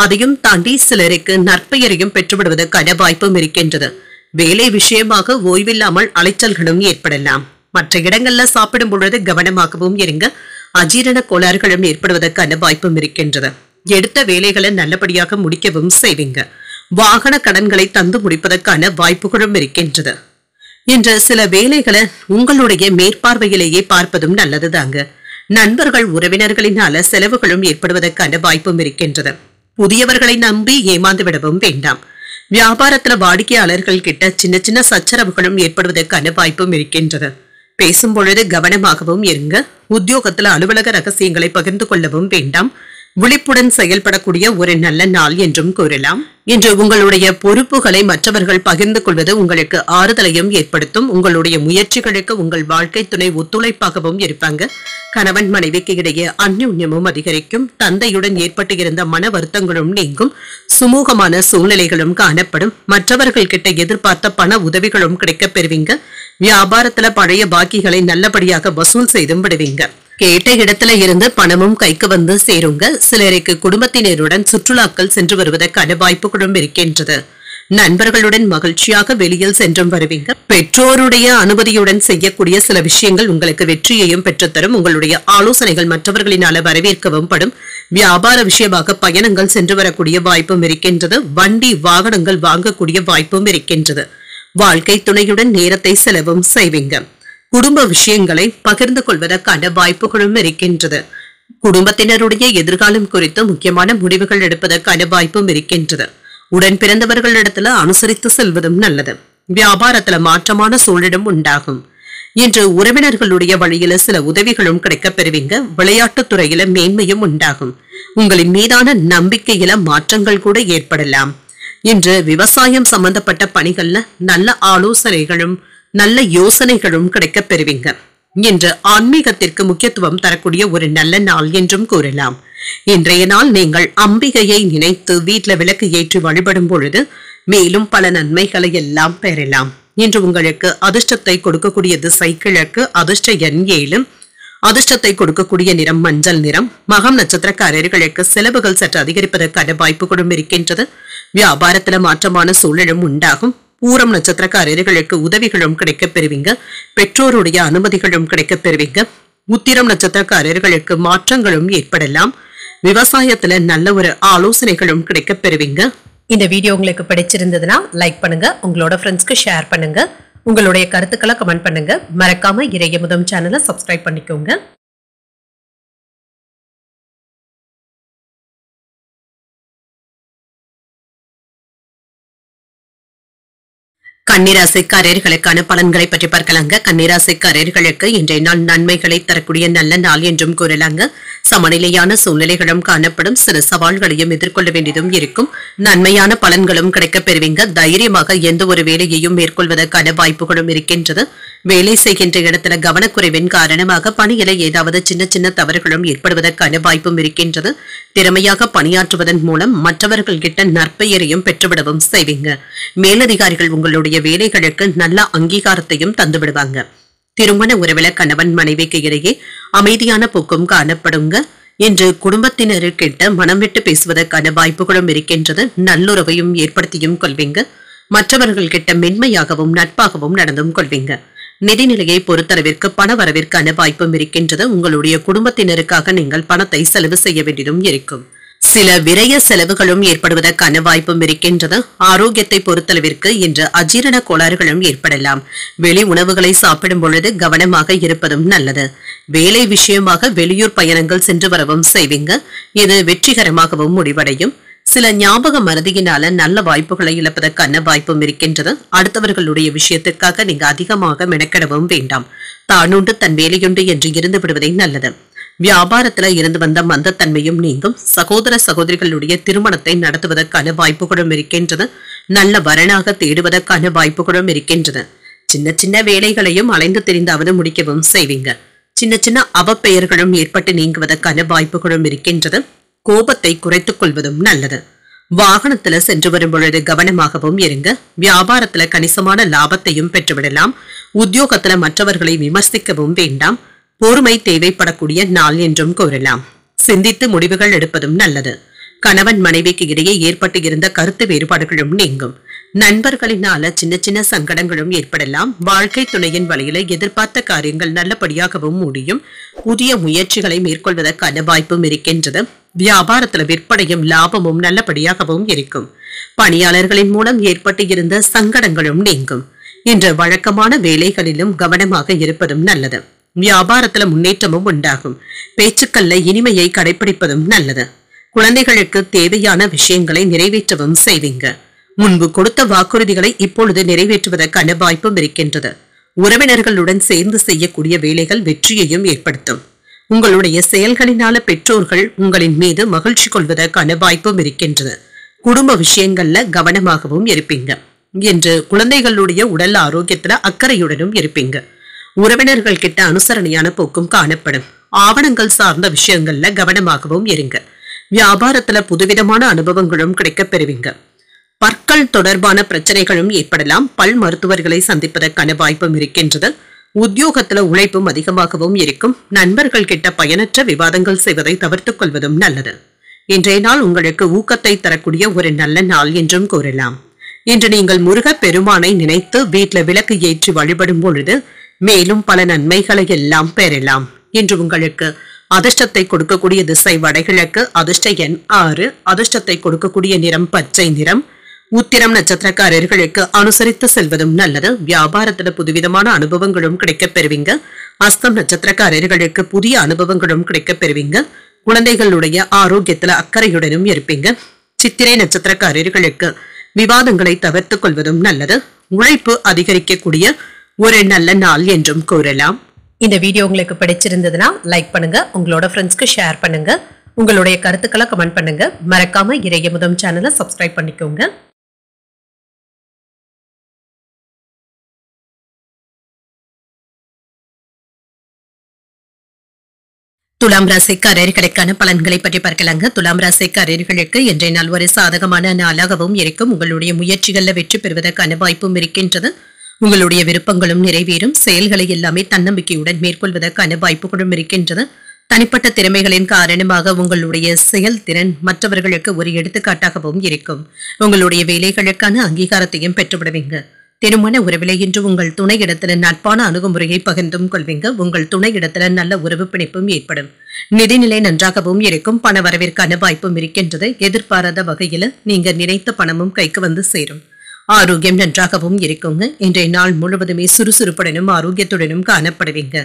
அதையும் தாண்டி சிலருக்கு நற்பெயரையும் பெற்றுவிடுவதற்கான வாய்ப்பும் இருக்கின்றது. வேலை விஷயமாக ஓய்வில்லாமல் அலைச்சல்களும் ஏற்படலாம். மற்ற இடங்கள்ல சாப்பிடும் பொழுது கவனமாகவும் இருங்க. அஜீரண கோளாறுகளும் ஏற்படுவதற்கான வாய்ப்பும் இருக்கின்றது. எடுத்த வேலைகளை நல்லபடியாக முடிக்கவும் செய்வீங்க. வாகன கடன்களை தந்து முடிப்பதற்கான வாய்ப்புகளும் இருக்கின்றது. என்ற சில வேலைகளை உங்களுடைய மேற்பார்வையிலேயே பார்ப்பதும் நல்லதுதாங்க. நண்பர்கள் உறவினர்களினால செலவுகளும் ஏற்படுவதற்கான வாய்ப்பும் இருக்கின்றது. புதியவர்களை நம்பி ஏமாந்து விடவும் வேண்டாம். வியாபாரத்துல வாடிக்கையாளர்கள் கிட்ட சின்ன சின்ன சச்சரவுகளும் ஏற்படுவதற்கான வாய்ப்பும் இருக்கின்றது. பேசும் பொழுது கவனமாகவும் இருங்க. உத்தியோகத்துல அலுவலக ரகசியங்களை பகிர்ந்து கொள்ளவும் வேண்டாம். விழிப்புடன் செயல்படக்கூடிய ஒரு நல்ல நாள் என்றும் கூறலாம். இன்று உங்களுடைய பொறுப்புகளை மற்றவர்கள் பகிர்ந்து கொள்வது உங்களுக்கு ஆறுதலையும் ஏற்படுத்தும். உங்களுடைய முயற்சிகளுக்கு உங்கள் வாழ்க்கை துணை ஒத்துழைப்பாகவும் இருப்பாங்க. கணவன் மனைவிக்கு இடையே அந்யோன்யமும் அதிகரிக்கும். தந்தையுடன் ஏற்பட்டு இருந்த மன வருத்தங்களும் நீங்கும். சுமூகமான சூழ்நிலைகளும் காணப்படும். மற்றவர்கள் கிட்ட எதிர்பார்த்த பண உதவிகளும் கிடைக்கப் பெறுவீங்க. வியாபாரத்துல பழைய பாக்கிகளை நல்லபடியாக வசூல் செய்தும் விடுவீங்க. கேட்ட இடத்துல இருந்து பணமும் கைக்கு வந்து சேருங்க. சிலருக்கு குடும்பத்தினருடன் சுற்றுலாக்கள் சென்று வருவதற்கான வாய்ப்புகளும் இருக்கின்றது. நண்பர்களுடன் மகிழ்ச்சியாக வெளியில் சென்றும் வருவீங்க. பெற்றோருடைய அனுமதியுடன் செய்யக்கூடிய சில விஷயங்கள் உங்களுக்கு வெற்றியையும் பெற்றுத்தரும். உங்களுடைய ஆலோசனைகள் மற்றவர்களினால வரவேற்கவும் படும். வியாபார விஷயமாக பயணங்கள் சென்று வரக்கூடிய வாய்ப்பும் இருக்கின்றது. வண்டி வாகனங்கள் வாங்கக்கூடிய வாய்ப்பும் இருக்கின்றது. வாழ்க்கை துணையுடன் நேரத்தை செலவும் செய்வீங்க. குடும்ப விஷயங்களை பகிர்ந்து கொள்வதற்கான வாய்ப்புகளும் இருக்கின்றது. குடும்பத்தினருடைய எதிர்காலம் குறித்து முக்கியமான முடிவுகள் எடுப்பதற்கான வாய்ப்பும் இருக்கின்றது. உடன் பிறந்தவர்களிடத்துல அனுசரித்து செல்வதும் நல்லது. வியாபாரத்துல மாற்றமான சூழலும் உண்டாகும். இன்று உறவினர்களுடைய வழியில சில உதவிகளும் கிடைக்கப் பெறுவீங்க. விளையாட்டுத் துறையில மேன்மையும் உண்டாகும். உங்களின் மீதான நம்பிக்கையில மாற்றங்கள் கூட ஏற்படலாம். இன்று விவசாயம் சம்பந்தப்பட்ட பணிகள்ல நல்ல ஆலோசனைகளும் நல்ல யோசனைகளும் கிடைக்கப் பெறுவீங்க. இன்று ஆன்மீகத்திற்கு முக்கியத்துவம் தரக்கூடிய ஒரு நல்ல நாள் என்றும் கூறலாம். இன்றைய நாள் நீங்கள் அம்பிகையை நினைத்து வீட்டுல விளக்கு ஏற்றி வழிபடும் பொழுது மேலும் பல நன்மைகளை எல்லாம் பெறலாம். இன்று உங்களுக்கு அதிர்ஷ்டத்தை கொடுக்கக்கூடிய திசை கிழக்கு. அதிர்ஷ்ட எண் 7. அதிர்ஷ்டத்தை கொடுக்கக்கூடிய நிறம் மஞ்சள் நிறம். மகம் நட்சத்திரக்காரர்களுக்கு செலவுகள் சற்று அதிகரிப்பதற்கான வாய்ப்புகளும் இருக்கின்றது. வியாபாரத்துல மாற்றமான சூழலும் உண்டாகும். பூரம் நட்சத்திரக்காரர்களுக்கு உதவிகளும் கிடைக்கப் பெறுவீங்க. பெற்றோருடைய அனுமதிகளும் கிடைக்கப் பெறுவீங்க. உத்திரம் நட்சத்திரக்காரர்களுக்கு மாற்றங்களும் ஏற்படலாம். விவசாயத்துல நல்ல ஒரு ஆலோசனைகளும் கிடைக்கப் பெறுவீங்க. இந்த வீடியோ உங்களுக்கு பிடிச்சிருந்ததுன்னா லைக் பண்ணுங்க. உங்களோட ஃப்ரெண்ட்ஸ்க்கு ஷேர் பண்ணுங்க. உங்களுடைய கருத்துக்களை கமெண்ட் பண்ணுங்க. மறக்காம இறையமுதம் சேனலை சப்ஸ்கிரைப் பண்ணிக்கோங்க. கன்னிராசிக்காரர்களுக்கான பலன்களை பற்றி பார்க்கலாங்க. கன்னிராசிக்காரர்களுக்கு இன்றைய நாள் நன்மைகளை தரக்கூடிய நல்ல நாள் என்றும் கூறலாங்க. சமநிலையான சூழ்நிலைகளும் காணப்படும். சில சவால்களையும் எதிர்கொள்ள வேண்டியதும் இருக்கும். நன்மையான பலன்களும் கிடைக்கப் பெறுவீங்க. தைரியமாக எந்த ஒரு வேலையையும் மேற்கொள்வதற்கான வாய்ப்புகளும் இருக்கின்றது. வேலை செய்கின்ற இடத்துல கவனக்குறைவின் காரணமாக பணியில ஏதாவது சின்ன சின்ன தவறுகளும் ஏற்படுவதற்கான வாய்ப்பும் இருக்கின்றது. திறமையாக பணியாற்றுவதன் மூலம் மற்றவர்கள் கிட்ட நற்பெயரையும் பெற்றுவிடவும் செய்வீங்க. மேலதிகாரிகள் உங்களுடைய வேலைகளுக்கு நல்ல அங்கீகாரத்தையும் தந்து விடுவாங்க. திருமண உறவில கணவன் மனைவிக்கு இடையே அமைதியான போக்கும் காணப்படுங்க. இன்று குடும்பத்தினருக்கிட்ட மனம் விட்டு பேசுவதற்கான வாய்ப்புகளும் இருக்கின்றது. நல்லுறவையும் ஏற்படுத்தியும் கொள்வீங்க. மற்றவர்கள் கிட்ட மென்மையாகவும் நட்பாகவும் நடந்தும் கொள்வீங்க. நிதிநிலையை பொறுத்தளவிற்கு பண வரவிற்கான வாய்ப்பும் இருக்கின்றது. உங்களுடைய குடும்பத்தினருக்காக நீங்கள் பணத்தை செலவு செய்ய வேண்டியதும் இருக்கும். சில விரய செலவுகளும் ஏற்படுவதற்கான வாய்ப்பும் இருக்கின்றது. ஆரோக்கியத்தை பொறுத்தளவிற்கு இன்று அஜீரண கோளாறுகளும் ஏற்படலாம். வெளி உணவுகளை சாப்பிடும் பொழுது கவனமாக இருப்பதும் நல்லது. வேலை விஷயமாக வெளியூர் பயணங்கள் சென்று வரவும் செய்வீங்க. இது வெற்றிகரமாகவும் முடிவடையும். சில ஞாபக மறதியினால நல்ல வாய்ப்புகளை இழப்பதற்கான வாய்ப்பும் இருக்கின்றது. அடுத்தவர்களுடைய விஷயத்திற்காக நீங்க அதிகமாக மெனக்கெடவும் வேண்டாம். தானுண்டு தன் வேலையுண்டு என்று இருந்து விடுவதே நல்லது. வியாபாரத்துல இருந்து வந்த மந்தத்தன்மையும் நீங்கும். சகோதர சகோதரிகளுடைய திருமணத்தை நடத்துவதற்கான வாய்ப்புகளும் இருக்கின்றது. நல்ல வரனாக தேடுவதற்கான வாய்ப்புகளும் இருக்கின்றது. சின்ன சின்ன வேலைகளையும் அலைந்து தெரிந்தாவது முடிக்கவும் செய்வீங்க. சின்ன சின்ன அவப்பெயர்களும் ஏற்பட்டு நீங்குவதற்கான வாய்ப்புகளும் இருக்கின்றது. கோபத்தை குறைத்துக் கொள்வதும் நல்லது. வாகனத்துல சென்று வரும் பொழுது கவனமாகவும் இருங்க. வியாபாரத்துல கணிசமான லாபத்தையும் பெற்றுவிடலாம். உத்தியோகத்துல மற்றவர்களை விமர்சிக்கவும் வேண்டாம். பொறுமை தேவைப்படக்கூடிய நாள் என்றும் கூறலாம். சிந்தித்து முடிவுகள் எடுப்பதும் நல்லது. கணவன் மனைவிக்கு இடையே ஏற்பட்டு இருந்த கருத்து வேறுபாடுகளும் நீங்கும். நண்பர்களினால சின்ன சின்ன சங்கடங்களும் ஏற்படலாம். வாழ்க்கை துணையின் வழியில எதிர்பார்த்த காரியங்கள் நல்லபடியாகவும் முடியும். புதிய முயற்சிகளை மேற்கொள்வதற்கான வாய்ப்பும் இருக்கின்றது. வியாபாரத்துல விற்பனையும் லாபமும் நல்லபடியாகவும் இருக்கும். பணியாளர்களின் மூலம் ஏற்பட்டு இருந்த சங்கடங்களும் நீங்கும். இன்று வழக்கமான வேலைகளிலும் கவனமாக இருப்பதும் நல்லது. வியாபாரத்துல முன்னேற்றமும் உண்டாகும். பேச்சுக்கள்ல இனிமையை கடைபிடிப்பதும் நல்லது. குழந்தைகளுக்கு தேவையான விஷயங்களை நிறைவேற்றவும் செய்வீங்க. முன்பு கொடுத்த வாக்குறுதிகளை இப்பொழுது நிறைவேற்றுவதற்கான வாய்ப்பும் இருக்கின்றது. உறவினர்களுடன் சேர்ந்து செய்யக்கூடிய வேலைகள் வெற்றியையும் ஏற்படுத்தும். உங்களுடைய செயல்களினால பெற்றோர்கள் உங்களின் மீது மகிழ்ச்சி கொள்வதற்கான வாய்ப்பும் இருக்கின்றது. குடும்ப விஷயங்கள்ல கவனமாகவும் இருப்பீங்க என்று குழந்தைகளுடைய உடல் ஆரோக்கியத்துல அக்கறையுடனும் இருப்பீங்க. உறவினர்கள் கிட்ட அனுசரணையான போக்கும் காணப்படும். ஆவணங்கள் சார்ந்த விஷயங்கள்ல கவனமாகவும் இருங்க. வியாபாரத்துல புதுவிதமான அனுபவங்களும் கிடைக்கப் பெறுவீங்க. பற்கள் தொடர்பான பிரச்சனைகளும் ஏற்படலாம். பல் மருத்துவர்களை சந்திப்பதற்கான வாய்ப்பும் இருக்கின்றது. உத்தியோகத்துல உழைப்பும் அதிகமாகவும் இருக்கும். நண்பர்கள் கிட்ட பயனற்ற விவாதங்கள் செய்வதை தவிர்த்துக் கொள்வதும் நல்லது. இன்றைய நாள் உங்களுக்கு ஊக்கத்தை தரக்கூடிய ஒரு நல்ல நாள் என்றும் கூறலாம். இன்று நீங்கள் முருகப் பெருமானை நினைத்து வீட்டுல விளக்கு ஏற்றி வழிபடும் பொழுது மேலும் பல நன்மைகளை எல்லாம் பெறலாம். இன்று உங்களுக்கு அதிர்ஷ்டத்தை கொடுக்கக்கூடிய திசை வடகிழக்கு. அதிர்ஷ்ட எண் 6. அதிர்ஷ்டத்தை கொடுக்கக்கூடிய நிறம் பச்சை நிறம். உத்திரம் நட்சத்திரக்காரர்களுக்கு அனுசரித்து செல்வதும் நல்லது. வியாபாரத்துல புதுவிதமான அனுபவங்களும் கிடைக்கப் பெறுவீங்க. அஸ்தம் நட்சத்திரக்காரர்களுக்கு புதிய அனுபவங்களும் கிடைக்கப் பெறுவீங்க. குழந்தைகளுடைய ஆரோக்கியத்துல அக்கறையுடனும் இருப்பீங்க. சித்திரை நட்சத்திரக்காரர்களுக்கு விவாதங்களை தவிர்த்துக் கொள்வதும் நல்லது. உழைப்பு அதிகரிக்கக்கூடிய ஒரு நல்ல நாள் என்றும் கூறலாம். இந்த வீடியோ உங்களுக்கு பிடிச்சிருந்ததுன்னா லைக் பண்ணுங்க, உங்களோட ஃப்ரெண்ட்ஸ்க்கு ஷேர் பண்ணுங்க, உங்களுடைய கருத்துக்களை கமெண்ட் பண்ணுங்க. மறக்காம இறையமுதம் சேனலை சப்ஸ்கிரைப் பண்ணிக்கோங்க. துலாம் ராசிக்காரர்களுக்கான பலன்களை பற்றி பார்க்கலாங்க. துலாம் ராசிக்காரர்களுக்கு இன்றைய நாள் ஒரு சாதகமான நாளாகவும் இருக்கும். உங்களுடைய முயற்சிகள்ல வெற்றி பெறுவதற்கான வாய்ப்பும் இருக்கின்றது. உங்களுடைய விருப்பங்களும் நிறைவேறும். செயல்களை எல்லாமே தன்னம்பிக்கையுடன் மேற்கொள்வதற்கான வாய்ப்புகளும் இருக்கின்றது. தனிப்பட்ட திறமைகளின் காரணமாக உங்களுடைய செயல்திறன் மற்றவர்களுக்கு ஒரு எடுத்துக்காட்டாகவும் இருக்கும். உங்களுடைய வேலைகளுக்கான அங்கீகாரத்தையும் பெற்றுவிடுவீங்க. திருமண உறவிலே இன்று உங்கள் துணை இடத்துல நட்பான அணுகுமுறையை பகிர்ந்தும் கொள்வீங்க. உங்கள் துணை இடத்துல நல்ல உறவு பிணைப்பும் ஏற்படும். நிதிநிலை நன்றாகவும் இருக்கும். பண வரவிற்கான வாய்ப்பும் இருக்கின்றது. எதிர்பாராத வகையில நீங்க நினைத்த பணமும் கைக்கு வந்து சேரும். ஆரோக்கியம் நன்றாகவும் இருக்குங்க. இன்றைய நாள் முழுவதுமே சுறுசுறுப்புடனும் ஆரோக்கியத்துடனும் காணப்படுவீங்க.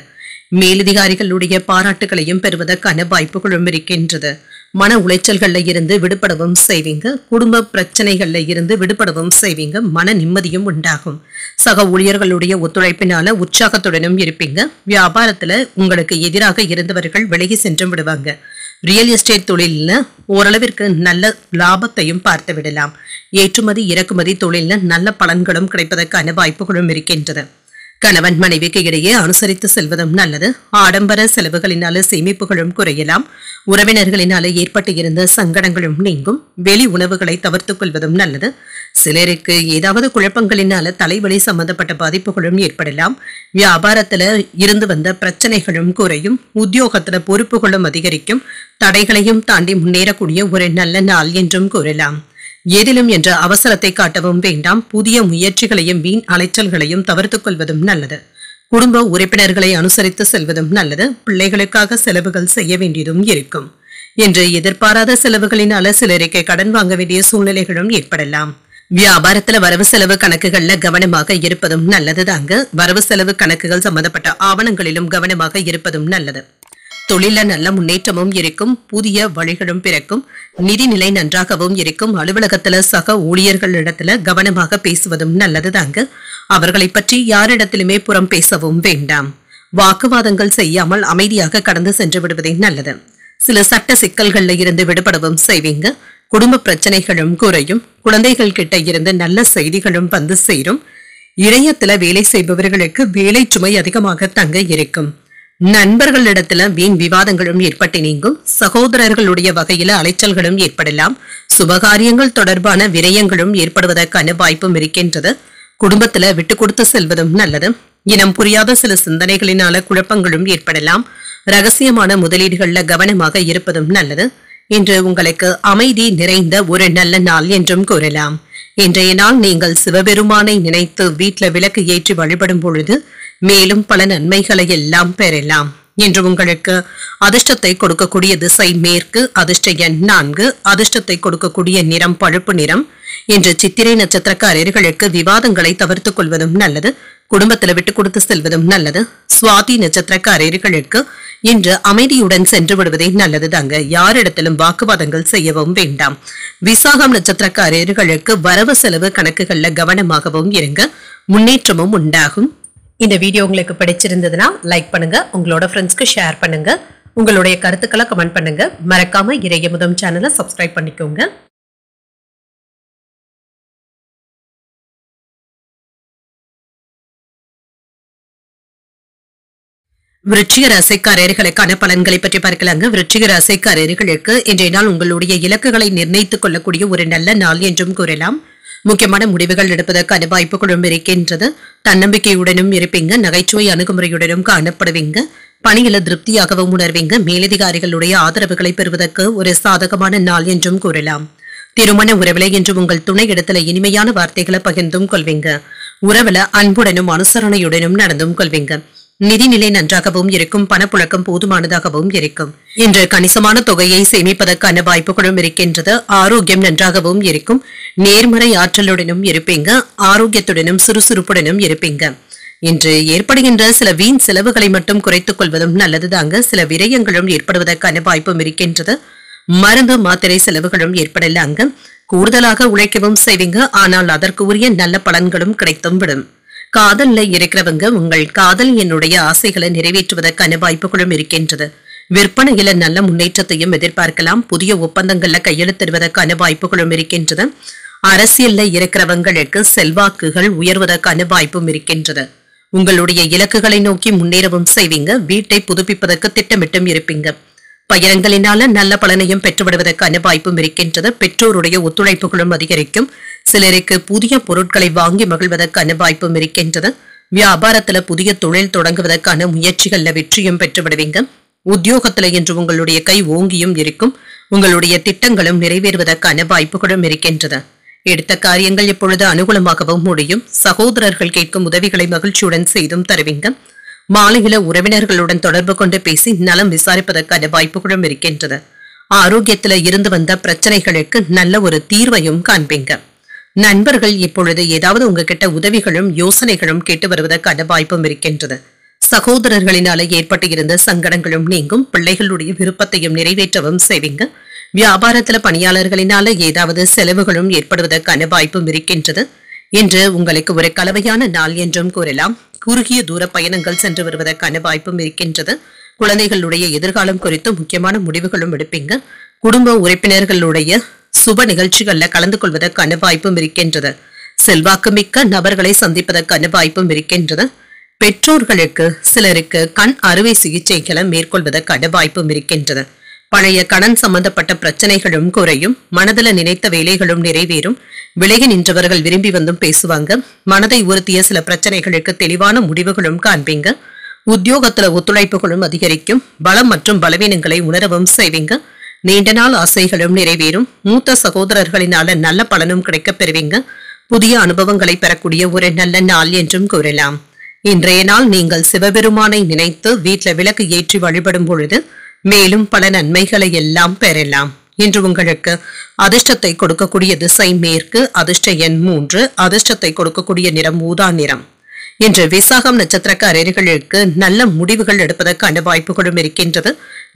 மேலதிகாரிகளுடைய பாராட்டுகளையும் பெறுவதற்கான வாய்ப்புகளும் இருக்கின்றது. மன உளைச்சல்கள்ல இருந்து விடுபடவும் செய்வீங்க. குடும்ப பிரச்சனைகள்ல இருந்து விடுபடவும் செய்வீங்க. மன நிம்மதியும் உண்டாகும். சக ஊழியர்களுடைய ஒத்துழைப்பினால உற்சாகத்துடனும் இருப்பீங்க. வியாபாரத்துல உங்களுக்கு எதிராக இருந்தவர்கள் விலகி சென்று விடுவாங்க. ரியல் எஸ்டேட் தொழில ஓரளவிற்கு நல்ல லாபத்தையும் பார்த்து விடலாம். ஏற்றுமதி இறக்குமதி தொழில நல்ல பலன்களும் கிடைப்பதற்கான வாய்ப்புகளும் இருக்கின்றது. கணவன் மனைவிக்கு இடையே அனுசரித்து செல்வதும் நல்லது. ஆடம்பர செலவுகளினால சேமிப்புகளும் குறையலாம். உறவினர்களினால ஏற்பட்டு இருந்த சங்கடங்களும் நீங்கும். வெளி உணவுகளை தவிர்த்துக் கொள்வதும் நல்லது. சிலருக்கு ஏதாவது குழப்பங்களினால தலைவலி சம்பந்தப்பட்ட பாதிப்புகளும் ஏற்படலாம். வியாபாரத்துல இருந்து வந்த பிரச்சனைகளும் குறையும். உத்தியோகத்துல பொறுப்புகளும் அதிகரிக்கும். தடைகளையும் தாண்டி முன்னேறக்கூடிய ஒரு நல்ல நாள் என்றும் கூறலாம். ஏதிலும் என்ற அவசரத்தை காட்டவும் வேண்டாம். புதிய முயற்சிகளையும் வீண் அலைச்சல்களையும் தவிர்த்துக் கொள்வதும் நல்லது. குடும்ப உறுப்பினர்களை அனுசரித்து செல்வதும் நல்லது. பிள்ளைகளுக்காக செலவுகள் செய்ய வேண்டியதும் இருக்கும். என்று எதிர்பாராத செலவுகளினால சிலருக்கு கடன் வாங்க வேண்டிய சூழ்நிலைகளும் ஏற்படலாம். வியாபாரத்துல வரவு செலவு கணக்குகள்ல கவனமாக இருப்பதும் நல்லது தாங்க. வரவு செலவு கணக்குகள் சம்பந்தப்பட்ட ஆவணங்களிலும் கவனமாக இருப்பதும் நல்லது. தொழில நல்ல முன்னேற்றமும் இருக்கும். புதிய வழிகளும் பிறக்கும். நிதிநிலை நன்றாகவும் இருக்கும். அலுவலகத்துல சக ஊழியர்களிடத்துல கவனமாக பேசுவதும் நல்லது தாங்க. அவர்களை பற்றி யாரிடத்திலுமே புறம் பேசவும் வேண்டாம். வாக்குவாதங்கள் செய்யாமல் அமைதியாக கடந்து சென்று விடுவதே நல்லது. சில சட்ட சிக்கல்கள்ல இருந்து விடுபடவும் செய்வீங்க. குடும்ப பிரச்சனைகளும் குறையும். குழந்தைகள் கிட்ட இருந்து நல்ல செய்திகளும் வந்து சேரும். இணையத்துல வேலை செய்பவர்களுக்கு வேலை சுமை அதிகமாக தங்க இருக்கும். நண்பர்களிடத்துல வீண் விவாதங்களும் ஏற்பட்டு நீங்கும். சகோதரர்களுடைய வகையில அலைச்சல்களும் ஏற்படலாம். சுபகாரியங்கள் தொடர்பான விரயங்களும் ஏற்படுவதற்கான வாய்ப்பும் இருக்கின்றது. குடும்பத்துல விட்டு கொடுத்து செல்வதும் நல்லது. இனம் புரியாத சில சிந்தனைகளினால குழப்பங்களும் ஏற்படலாம். ரகசியமான முதலீடுகள்ல கவனமாக இருப்பதும் நல்லது. இன்று உங்களுக்கு அமைதி நிறைந்த ஒரு நல்ல நாள் என்றும் கூறலாம். இன்றைய நாள் நீங்கள் சிவபெருமானை நினைத்து வீட்டுல விளக்கு ஏற்றி வழிபடும் பொழுது மேலும் பல நன்மைகளை எல்லாம் பெறலாம். இன்று உங்களுக்கு அதிர்ஷ்டத்தை கொடுக்கக்கூடிய திசை மேற்கு. அதிர்ஷ்ட எண் 4. அதிர்ஷ்டத்தை கொடுக்கக்கூடிய நிறம் பழுப்பு நிறம். இன்று சித்திரை நட்சத்திரக்காரர்களுக்கு விவாதங்களை தவிர்த்துக் கொள்வதும் நல்லது. குடும்பத்தில் விட்டு கொடுத்து செல்வதும் நல்லது. சுவாதி நட்சத்திரக்காரர்களுக்கு இன்று அமைதியுடன் சென்று விடுவதே நல்லது தாங்க. யாரிடத்திலும் வாக்குவாதங்கள் செய்யவும் வேண்டாம். விசாகம் நட்சத்திரக்காரர்களுக்கு வரவு செலவு கணக்குகள்ல கவனமாகவும் இருங்க. முன்னேற்றமும் உண்டாகும். இந்த வீடியோ உங்களுக்கு பிடிச்சிருந்ததுன்னா லைக் பண்ணுங்க, உங்களோட ஃப்ரெண்ட்ஸ்க்கு ஷேர் பண்ணுங்க, உங்களுடைய கருத்துக்களை கமெண்ட் பண்ணுங்க. மறக்காம இறையமுதம் சேனலை சப்ஸ்கிரைப் பண்ணிக்கோங்க. விருச்சிக ராசிக்காரர்களுக்கான பலன்களை பற்றி பார்க்கலாங்க. விருச்சிக ராசிக்காரர்களுக்கு இன்றைய நாள் உங்களுடைய இலக்குகளை நிர்ணயித்துக் கொள்ளக்கூடிய ஒரு நல்ல நாள் என்றும் கூறலாம். முக்கியமான முடிவுகள் எடுப்பதற்கான வாய்ப்புகளும் இருக்கின்றது. தன்னம்பிக்கையுடனும் இருப்பீங்க, நகைச்சுவை அணுகுமுறையுடனும் காணப்படுவீங்க, பணியில திருப்தியாகவும் உணர்வீங்க, மேலதிகாரிகளுடைய ஆதரவுகளை பெறுவதற்கு ஒரு சாதகமான நாள் என்றும் கூறலாம். திருமண உறவுல என்று உங்கள் துணை இடத்துல இனிமையான வார்த்தைகளை பகிர்ந்தும் கொள்வீங்க. உறவுல அன்புடனும் அனுசரணையுடனும் நடந்தும் கொள்வீங்க. நிதிநிலை நன்றாகவும் இருக்கும், பணப்புழக்கம் போதுமானதாகவும் இருக்கும். இன்று கணிசமான தொகையை சேமிப்பதற்கான வாய்ப்புகளும் இருக்கின்றது. ஆரோக்கியம் நன்றாகவும் இருக்கும், நேர்மறை ஆற்றலுடனும் இருப்பீங்க, ஆரோக்கியத்துடனும் சுறுசுறுப்புடனும் இருப்பீங்க. இன்று ஏற்படுகின்ற சில வீண் செலவுகளை மட்டும் குறைத்துக் கொள்வதும் நல்லதுதாங்க. சில விரயங்களும் ஏற்படுவதற்கான வாய்ப்பும் இருக்கின்றது. மருந்து மாத்திரை செலவுகளும் ஏற்படலாங்க. கூடுதலாக உழைக்கவும் செய்வீங்க, ஆனால் அதற்கு உரிய நல்ல பலன்களும் கிடைத்தும் விடும். காதல்ல இருக்கிறவங்க உங்கள் காதல் என்னுடைய ஆசைகளை நிறைவேற்றுவதற்கான வாய்ப்புகளும் இருக்கின்றது. விற்பனையில நல்ல முன்னேற்றத்தையும் எதிர்பார்க்கலாம். புதிய ஒப்பந்தங்கள்ல கையெழுத்திடுவதற்கான வாய்ப்புகளும் இருக்கின்றது. அரசியல்ல இருக்கிறவங்களுக்கு செல்வாக்குகள் உயர்வதற்கான வாய்ப்பும் இருக்கின்றது. உங்களுடைய இலக்குகளை நோக்கி முன்னேறவும் செய்வீங்க. வீட்டை புதுப்பிப்பதற்கு திட்டமிட்டும் இருப்பீங்க. பயணங்களினால நல்ல பலனையும் பெற்றுவிடுவதற்கான வாய்ப்பும் இருக்கின்றது. பெற்றோருடைய ஒத்துழைப்புகளும் அதிகரிக்கும். சிலருக்கு புதிய பொருட்களை வாங்கி மகிழ்வதற்கான வாய்ப்பும் இருக்கின்றது. வியாபாரத்துல புதிய தொழில் தொடங்குவதற்கான முயற்சிகள்ல வெற்றியும் பெற்றுவிடுவீங்க. உத்தியோகத்துல என்று உங்களுடைய கை ஓங்கியும் இருக்கும். உங்களுடைய திட்டங்களும் நிறைவேறுவதற்கான வாய்ப்புகளும் இருக்கின்றது. எடுத்த காரியங்கள் இப்பொழுது அனுகூலமாகவும் முடியும். சகோதரர்கள் கேட்கும் உதவிகளை மகிழ்ச்சியுடன் செய்தும் தருவீங்க. மாலையில உறவினர்களுடன் தொடர்பு கொண்டு பேசி நலம் விசாரிப்பதற்கான வாய்ப்புகளும் இருக்கின்றது. ஆரோக்கியத்துல இருந்து வந்த பிரச்சனைகளுக்கு நல்ல ஒரு தீர்வையும் காண்பீங்க. நண்பர்கள் இப்பொழுது ஏதாவது உங்ககிட்ட உதவிகளும் யோசனைகளும் கேட்டு வருவதற்கான வாய்ப்பும் இருக்கின்றது. சகோதரர்களினால ஏற்பட்டு இருந்த சங்கடங்களும் நீங்கும். பிள்ளைகளுடைய விருப்பத்தையும் நிறைவேற்றவும் செய்வீங்க. வியாபாரத்துல பணியாளர்களினால ஏதாவது செலவுகளும் ஏற்படுவதற்கான வாய்ப்பும் இருக்கின்றது. இன்று உங்களுக்கு ஒரு கலவையான நாள் என்றும் கூறலாம். குறுகிய தூர பயணங்கள் சென்று வருவதற்கான வாய்ப்பும் இருக்கின்றது. குழந்தைகளுடைய எதிர்காலம் குறித்து முக்கியமான முடிவுகளும் எடுப்பீங்க. குடும்ப உறுப்பினர்களுடைய சுப நிகழ்ச்சிகள்ல கலந்து கொள்வதற்கான வாய்ப்பும் இருக்கின்றது. செல்வாக்கு மிக்க நபர்களை சந்திப்பதற்கான வாய்ப்பும் இருக்கின்றது. பெற்றோர்களுக்கு சிலருக்கு கண் அறுவை சிகிச்சைகளை மேற்கொள்வதற்கான வாய்ப்பும் இருக்கின்றது. பழைய கடன் சம்பந்தப்பட்ட பிரச்சனைகளும் குறையும். மனதில நினைத்த வேலைகளும் நிறைவேறும். விலகி நின்றவர்கள் விரும்பி வந்தும் பேசுவாங்க. மனதை உறுத்திய சில பிரச்சனைகளுக்கு தெளிவான முடிவுகளும் காண்பீங்க. உத்தியோகத்துல ஒத்துழைப்புகளும் அதிகரிக்கும். பலம் மற்றும் பலவீனங்களை உணரவும் செய்வீங்க. நீண்ட நாள் ஆசைகளும் நிறைவேறும். மூத்த சகோதரர்களினால நல்ல பலனும் கிடைக்கப் பெறுவீங்க. புதிய அனுபவங்களை பெறக்கூடிய ஒரு நல்ல நாள் என்றும் கூறலாம். இன்றைய நாள் நீங்கள் சிவபெருமானை நினைத்து வீட்டில் விளக்கு ஏற்றி வழிபடும் பொழுது மேலும் பல நன்மைகளை எல்லாம் பெறலாம். இன்று உங்களுக்கு அதிர்ஷ்டத்தை கொடுக்கக்கூடிய திசை மேற்கு, அதிர்ஷ்ட எண் 3, அதிர்ஷ்டத்தை கொடுக்கக்கூடிய நிறம் ஊதா நிறம். இன்று விசாகம் நட்சத்திரக்காரர்களுக்கு நல்ல முடிவுகள் எடுப்பதற்கான வாய்ப்புகளும் இருக்கின்றது.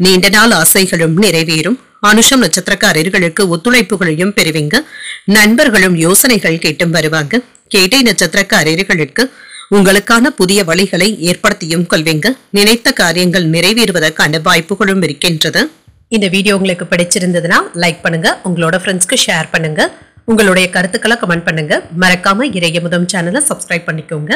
நீண்ட நாள் ஆசைகளும் நிறைவேறும். அனுஷம் நட்சத்திரக்காரர்களுக்கு ஒத்துழைப்புகளையும் பெறுவீங்க. நண்பர்களும் யோசனைகள் கேட்டும் வருவாங்க. கேட்டை நட்சத்திரக்காரர்களுக்கு உங்களுக்கான புதிய வழிகளை ஏற்படுத்தியும் கொள்வீங்க. நினைத்த காரியங்கள் நிறைவேறுவதற்கான வாய்ப்புகளும் இருக்கின்றது. இந்த வீடியோ உங்களுக்கு பிடிச்சிருந்ததுன்னா லைக் பண்ணுங்க, உங்களோட ஃப்ரெண்ட்ஸ்க்கு ஷேர் பண்ணுங்க, உங்களுடைய கருத்துக்களை கமெண்ட் பண்ணுங்க. மறக்காம இறையமுதம் சேனலை சப்ஸ்கிரைப் பண்ணிக்கோங்க.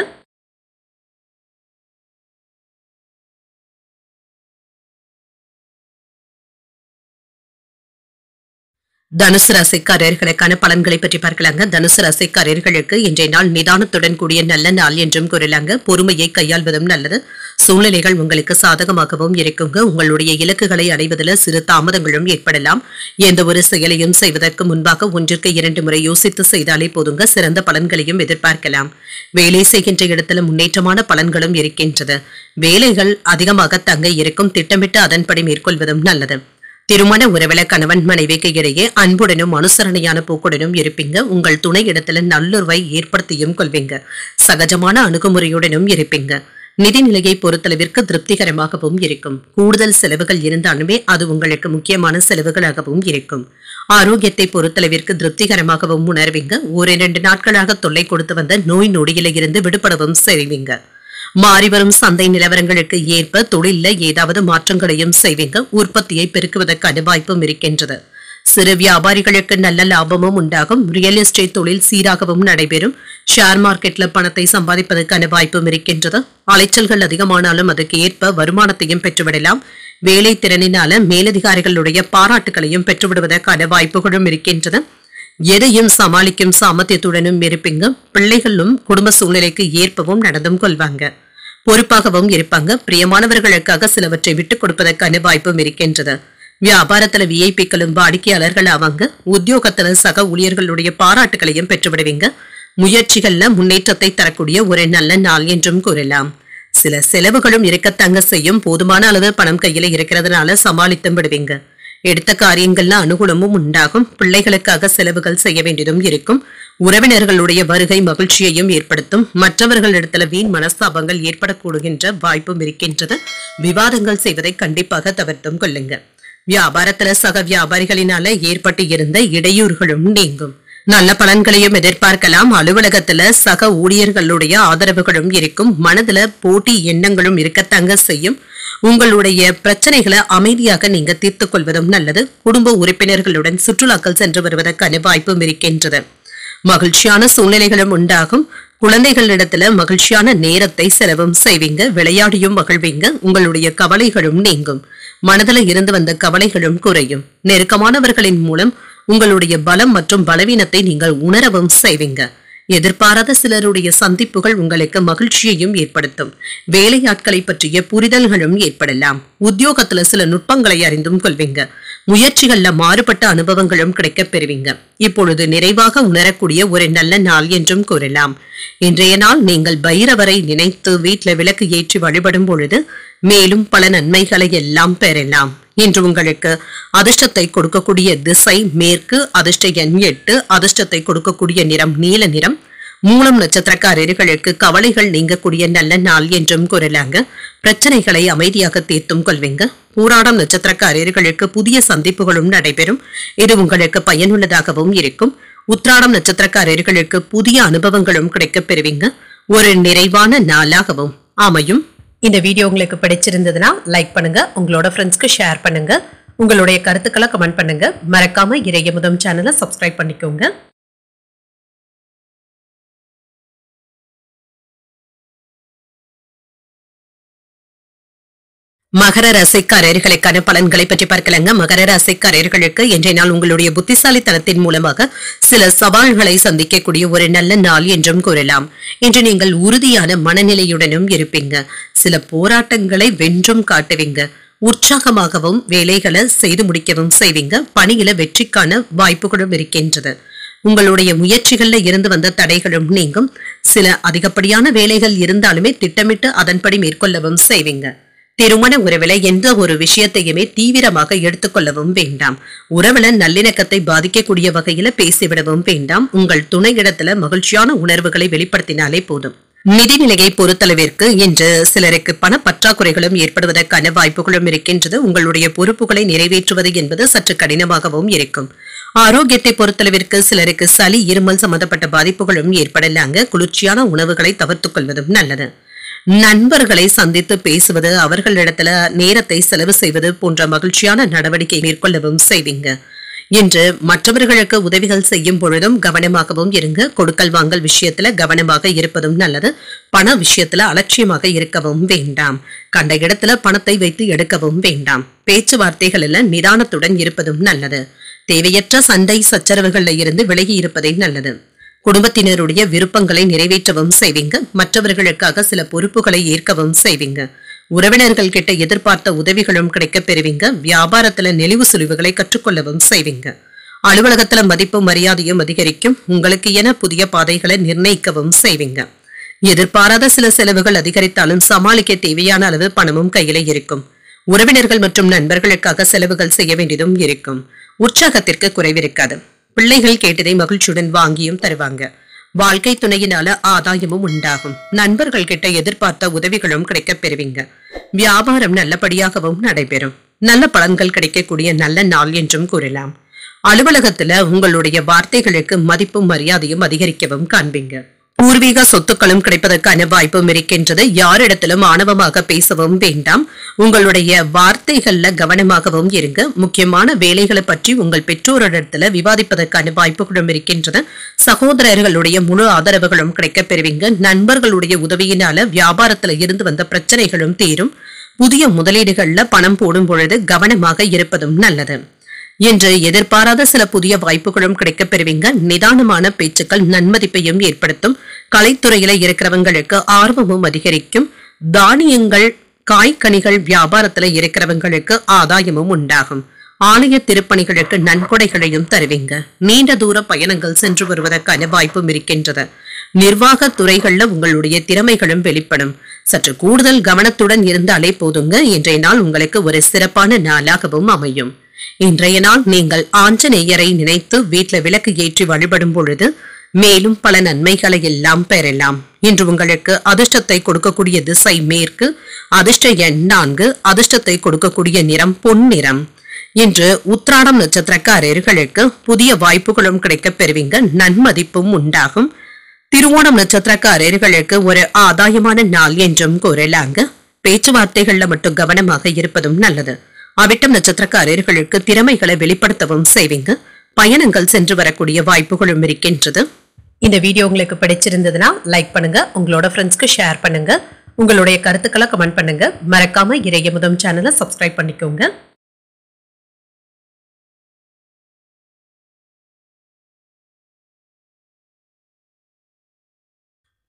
தனுசு ராசிக்காரர்களுக்கான பலன்களை பற்றி பார்க்கலாங்க. தனுசு ராசிக்காரர்களுக்கு இன்றைய நாள் நிதானத்துடன் கூடிய நல்ல நாள் என்றும் கூறலாங்க. பொறுமையை கையாள்வதும் நல்லது. சூழ்நிலைகள் உங்களுக்கு சாதகமாகவும் இருக்குங்க. உங்களுடைய இலக்குகளை அடைவதில் சிறு தாமதங்களும் ஏற்படலாம். எந்த ஒரு செயலையும் செய்வதற்கு முன்பாக 1க்கு 2 முறை யோசித்து செய்தாலே போதுங்க. சிறந்த பலன்களையும் எதிர்பார்க்கலாம். வேலை செய்கின்ற இடத்துல முன்னேற்றமான பலன்களும் இருக்கின்றது. வேலைகள் அதிகமாக தங்க இருக்கும். திட்டமிட்டு அதன்படி மேற்கொள்வதும் நல்லது. திருமண உறவுல கணவன் மனைவிக்கு இடையே அன்புடனும் அனுசரணையான போக்குடனும் இருப்பீங்க. உங்கள் துணை இடத்துல நல்லுறவை ஏற்படுத்தியும் கொள்வீங்க. சகஜமான அணுகுமுறையுடனும் இருப்பீங்க. நிதிநிலையை பொறுத்தளவிற்கு திருப்திகரமாகவும் இருக்கும். கூடுதல் செலவுகள் இருந்தாலுமே அது உங்களுக்கு முக்கியமான செலவுகளாகவும் இருக்கும். ஆரோக்கியத்தை பொறுத்தளவிற்கு திருப்திகரமாகவும் உணர்வீங்க. 1-2 நாட்களாக தொல்லை கொடுத்து வந்த நோய் நொடியில இருந்து விடுபடவும் செய்வீங்க. மாறிவரும் சந்தை நிலவரங்களுக்கு ஏற்ப தொழில ஏதாவது மாற்றங்களையும் செய்வீங்க. உற்பத்தியை பெருக்குவதற்கான வாய்ப்பும் இருக்கின்றது. சிறு வியாபாரிகளுக்கு நல்ல லாபமும் உண்டாகும். ரியல் எஸ்டேட் தொழில் சீராகவும் நடைபெறும். ஷேர் மார்க்கெட்ல பணத்தை சம்பாதிப்பதற்கான வாய்ப்பும் இருக்கின்றது. அலைச்சல்கள் அதிகமானாலும் அதற்கு ஏற்ப வருமானத்தையும் பெற்றுவிடலாம். வேலை திறனினால மேலதிகாரிகளுடைய பாராட்டுகளையும் பெற்றுவிடுவதற்கான வாய்ப்புகளும் இருக்கின்றது. எதையும் சமாளிக்கும் சாமர்த்தியத்துடனும் இருப்பீங்க. பிள்ளைகளும் குடும்ப சூழ்நிலைக்கு ஏற்பவும் நடந்தும் கொள்வாங்க. பொறுப்பாகவும் இருப்பாங்க. பிரியமானவர்களுக்காக சிலவற்றை விட்டுக் கொடுப்பதற்கான வாய்ப்பும் இருக்கின்றது. வியாபாரத்துல விஐபிக்களும் வாடிக்கையாளர்கள் ஆவாங்க. உத்தியோகத்துல சக ஊழியர்களுடைய பாராட்டுகளையும் பெற்றுவிடுவீங்க. முயற்சிகள்ல முன்னேற்றத்தை தரக்கூடிய ஒரு நல்ல நாள் என்றும் கூறலாம். சில செலவுகளும் இருக்கத்தாங்க செய்யும். போதுமான அளவு பணம் கையில இருக்கிறதுனால சமாளித்தும் விடுவீங்க. எடுத்த காரியங்கள்ல அனுகூலமும் உண்டாகும். பிள்ளைகளுக்காக செலவுகள் செய்ய வேண்டியதும் இருக்கும். உறவினர்களுடைய வருகை மகிழ்ச்சியையும் ஏற்படுத்தும். மற்றவர்களிடத்துல வீண் மனஸ்தாபங்கள் ஏற்படக்கூடுகின்ற வாய்ப்பும் இருக்கின்றது. விவாதங்கள் செய்வதை கண்டிப்பாக தவிர்த்தும் கொள்ளுங்க. வியாபாரத்துல சக வியாபாரிகளினால ஏற்பட்டு இருந்த இடையூறுகளும் நீங்கும். நல்ல பலன்களையும் எதிர்பார்க்கலாம். அலுவலகத்துல சக ஊழியர்களுடைய ஆதரவுகளும் இருக்கும். மனதுல போட்டி எண்ணங்களும் இருக்கத்தாங்க செய்யும். உங்களுடைய பிரச்சனைகளை அமைதியாக நீங்க தீர்த்துக் கொள்வதும் நல்லது. குடும்ப உறுப்பினர்களுடன் சுற்றுலாக்கள் சென்று வருவதற்கான வாய்ப்பும் இருக்கின்றது. மகிழ்ச்சியான சூழ்நிலைகளும் உண்டாகும். குழந்தைகளிடத்துல மகிழ்ச்சியான நேரத்தை செலவும் செய்வீங்க. விளையாடியும் மகிழ்வீங்க. உங்களுடைய கவலைகளும் நீங்கும். மனதில் இருந்து வந்த கவலைகளும் குறையும். நெருக்கமானவர்களின் மூலம் உங்களுடைய பலம் மற்றும் பலவீனத்தை நீங்கள் உணரவும் செய்வீங்க. எதிர்பாராத சிலருடைய சந்திப்புகள் உங்களுக்கு மகிழ்ச்சியையும் ஏற்படுத்தும். வேலையாட்களை பற்றிய புரிதல்களும் ஏற்படலாம். உத்தியோகத்துல சில நுட்பங்களை அறிந்தும் கொள்வீங்க. முயற்சிகள்ல மாறுபட்ட அனுபவங்களும் கிடைக்கப் பெறுவீங்க. இப்பொழுது நிறைவாக உணரக்கூடிய ஒரு நல்ல நாள் என்றும் கூறலாம். இன்றைய நாள் நீங்கள் பைரவரை நினைத்து வீட்டுல விளக்கு ஏற்றி வழிபடும் பொழுது மேலும் பல நன்மைகளை எல்லாம் பெறலாம். இன்று உங்களுக்கு அதிர்ஷ்டத்தை கொடுக்கக்கூடிய திசை மேற்கு. அதிர்ஷ்ட எண் 8. அதிர்ஷ்டத்தை கொடுக்கக்கூடிய நிறம் நீல நிறம். மூலம் நட்சத்திரக்காரர்களுக்கு கவலைகள் நீங்கக்கூடிய நல்ல நாள் என்றும் கூறலாங்க. பிரச்சனைகளை அமைதியாக தீர்த்தும் கொள்வீங்க. பூராடம் நட்சத்திரக்காரர்களுக்கு புதிய சந்திப்புகளும் நடைபெறும். இது உங்களுக்கு பயனுள்ளதாகவும் இருக்கும். உத்திராடம் நட்சத்திரக்காரர்களுக்கு புதிய அனுபவங்களும் கிடைக்கப் பெறுவீங்க. ஒரு நிறைவான நாளாகவும் அமையும். இந்த வீடியோ உங்களுக்கு பிடிச்சிருந்ததுன்னா லைக் பண்ணுங்க. உங்களோட ஃப்ரெண்ட்ஸ்க்கு ஷேர் பண்ணுங்க. உங்களுடைய கருத்துக்களை கமெண்ட் பண்ணுங்க. மறக்காம இறையமுதம் சேனலை சப்ஸ்கிரைப் பண்ணிக்கோங்க. மகர ராசிக்காரர்களுக்கான பலன்களை பற்றி பார்க்கலாங்க. மகர ராசிக்காரர்களுக்கு இன்றைய நாள் உங்களுடைய புத்திசாலித்தனத்தின் மூலமாக சில சவால்களை சந்திக்கக்கூடிய ஒரு நல்ல நாள் என்றும் கூறலாம். இன்று நீங்கள் உறுதியான மனநிலையுடனும் இருப்பீங்க. சில போராட்டங்களை வென்றும் காட்டுவீங்க. உற்சாகமாகவும் வேலைகளை செய்து முடிக்கவும் செய்வீங்க. பணியில வெற்றிக்கான வாய்ப்புகளும் இருக்கின்றது. உங்களுடைய முயற்சிகள்ல இருந்து வந்த தடைகளும் நீங்கும். சில அதிகப்படியான வேலைகள் இருந்தாலுமே திட்டமிட்டு அதன்படி மேற்கொள்ளவும் செய்வீங்க. திருமண உறவுல எந்த ஒரு விஷயத்தையுமே தீவிரமாக எடுத்துக்கொள்ளவும் வேண்டாம். உறவுல நல்லிணக்கத்தை பாதிக்கக்கூடிய வகையில பேசிவிடவும் வேண்டாம். உங்கள் துணையிடத்துல மகிழ்ச்சியான உணர்வுகளை வெளிப்படுத்தினாலே போதும். நிதிநிலையை பொறுத்தளவிற்கு இன்று சிலருக்கு பண பற்றாக்குறைகளும் ஏற்படுவதற்கான வாய்ப்புகளும் இருக்கின்றது. உங்களுடைய பொறுப்புகளை நிறைவேற்றுவது என்பது சற்று கடினமாகவும் இருக்கும். ஆரோக்கியத்தை பொறுத்தளவிற்கு சிலருக்கு சளி இருமல் சம்பந்தப்பட்ட பாதிப்புகளும் ஏற்படலாங்க. குளிர்ச்சியான உணவுகளை தவிர்த்துக் கொள்வதும் நல்லது. நண்பர்களை சந்தித்து பேசுவது, அவர்களிடத்துல நேரத்தை செலவு செய்வது போன்ற மகிழ்ச்சியான நடவடிக்கை மேற்கொள்ளவும் செய்வீங்க. இன்று மற்றவர்களுக்கு உதவிகள் செய்யும் பொழுதும் கவனமாகவும் இருங்க. கொடுக்கல் வாங்கல் விஷயத்துல கவனமாக இருப்பதும் நல்லது. பண விஷயத்துல அலட்சியமாக இருக்கவும் வேண்டாம். கண்ட இடத்துல பணத்தை வைத்து எடுக்கவும் வேண்டாம். பேச்சுவார்த்தைகளில் நிதானத்துடன் இருப்பதும் நல்லது. தேவையற்ற சண்டை சச்சரவுகள்ல இருந்து விலகி இருப்பதே நல்லது. குடும்பத்தினருடைய விருப்பங்களை நிறைவேற்றவும் செய்வீங்க. மற்றவர்களுக்காக சில பொறுப்புகளை ஏற்கவும் செய்வீங்க. உறவினர்கள் கிட்ட எதிர்பார்த்த உதவிகளும் கிடைக்கப் பெறுவீங்க. வியாபாரத்துல நெளிவு சுழிவுகளை கற்றுக்கொள்ளவும் செய்வீங்க. அலுவலகத்துல மதிப்பு மரியாதையும் அதிகரிக்கும். உங்களுக்கு என புதிய பாதைகளை நிர்ணயிக்கவும் செய்வீங்க. எதிர்பாராத சில செலவுகள் அதிகரித்தாலும் சமாளிக்க தேவையான அளவு பணமும் கையில இருக்கும். உறவினர்கள் மற்றும் நண்பர்களுக்காக செலவுகள் செய்ய வேண்டியதும் இருக்கும். உற்சாகத்திற்கு குறைவிருக்காது. பிள்ளைகள் கேட்டதை மகிழ்ச்சியுடன் வாங்கியும் தருவாங்க. வாழ்க்கை துணையினால ஆதாயமும் உண்டாகும். நண்பர்கள் கிட்ட எதிர்பார்த்த உதவிகளும் கிடைக்கப் பெறுவீங்க. வியாபாரம் நல்லபடியாகவும் நடைபெறும். நல்ல பலன்கள் கிடைக்கக்கூடிய நல்ல நாள் என்றும் கூறலாம். அலுவலகத்துல உங்களுடைய வார்த்தைகளுக்கு மதிப்பும் மரியாதையும் அதிகரிக்கவும் காண்பீங்க. பூர்வீக சொத்துக்களும் கிடைப்பதற்கான வாய்ப்பும் இருக்கின்றது. யாரிடத்திலும் ஆணவமாக பேசவும் வேண்டாம். உங்களுடைய வார்த்தைகள்ல கவனமாகவும் இருங்க. முக்கியமான வேலைகளை பற்றி உங்கள் பெற்றோரிடத்துல விவாதிப்பதற்கான வாய்ப்புகளும் இருக்கின்றது. சகோதரர்களுடைய முழு ஆதரவுகளும் கிடைக்கப் பெறுவீங்க. நண்பர்களுடைய உதவியினால வியாபாரத்துல இருந்து வந்த பிரச்சனைகளும் தீரும். புதிய முதலீடுகள்ல பணம் போடும் பொழுது கவனமாக இருப்பதும் நல்லது. என்று எதிர்பாராத சில புதிய வாய்ப்புகளும் கிடைக்கப் பெறுவீங்க. நிதானமான பேச்சுக்கள் நன்மதிப்பையும் ஏற்படுத்தும். கலைத்துறையில இருக்கிறவங்களுக்கு ஆர்வமும் அதிகரிக்கும். தானியங்கள் காய்கனிகள் வியாபாரத்துல இருக்கிறவங்களுக்கு ஆதாயமும் உண்டாகும். ஆலய திருப்பணிகளுக்கு நன்கொடைகளையும் தருவீங்க. நீண்ட தூர பயணங்கள் சென்று வருவதற்கான வாய்ப்பும் இருக்கின்றது. நிர்வாக துறைகள்ல உங்களுடைய திறமைகளும் வெளிப்படும். சற்று கூடுதல் கவனத்துடன் இருந்தாலே போதுங்க. இன்றைய நாள் உங்களுக்கு ஒரு சிறப்பான நாளாகவும் அமையும். இன்றைய நாள் நீங்கள் ஆஞ்சநேயரை நினைத்து வீட்டில் விளக்கு ஏற்றி வழிபடும் பொழுது மேலும் பல நன்மைகளை எல்லாம் பெறலாம். இன்று உங்களுக்கு அதிர்ஷ்டத்தை கொடுக்கக்கூடிய திசை மேற்கு, அதிர்ஷ்ட எண் 4, அதிர்ஷ்டத்தை கொடுக்கக்கூடிய நிறம் பொன்னிறம். இன்று உத்திராடம் நட்சத்திரக்காரர்களுக்கு புதிய வாய்ப்புகளும் கிடைக்கப் பெறுவீங்க. நன்மதிப்பும் உண்டாகும். திருவோணம் நட்சத்திரக்காரர்களுக்கு ஒரு ஆதாயமான நாள் என்றும் கூறலாங்க. பேச்சுவார்த்தைகள்ல மட்டும் கவனமாக இருப்பதும் நல்லது. அவிட்டம் நட்சத்திரக்காரர்களுக்கு திறமைகளை வெளிப்படுத்தவும் செய்வீங்க. பயணங்கள் சென்று வரக்கூடிய வாய்ப்புகளும் இருக்கின்றது. இந்த வீடியோ உங்களுக்கு பிடிச்சிருந்ததுன்னா லைக் பண்ணுங்க. உங்களோட ஃப்ரெண்ட்ஸ்க்கு ஷேர் பண்ணுங்க. உங்களுடைய கருத்துக்களை கமெண்ட் பண்ணுங்க. மறக்காம இறையமுதம் சேனலை சப்ஸ்கிரைப் பண்ணிக்கோங்க.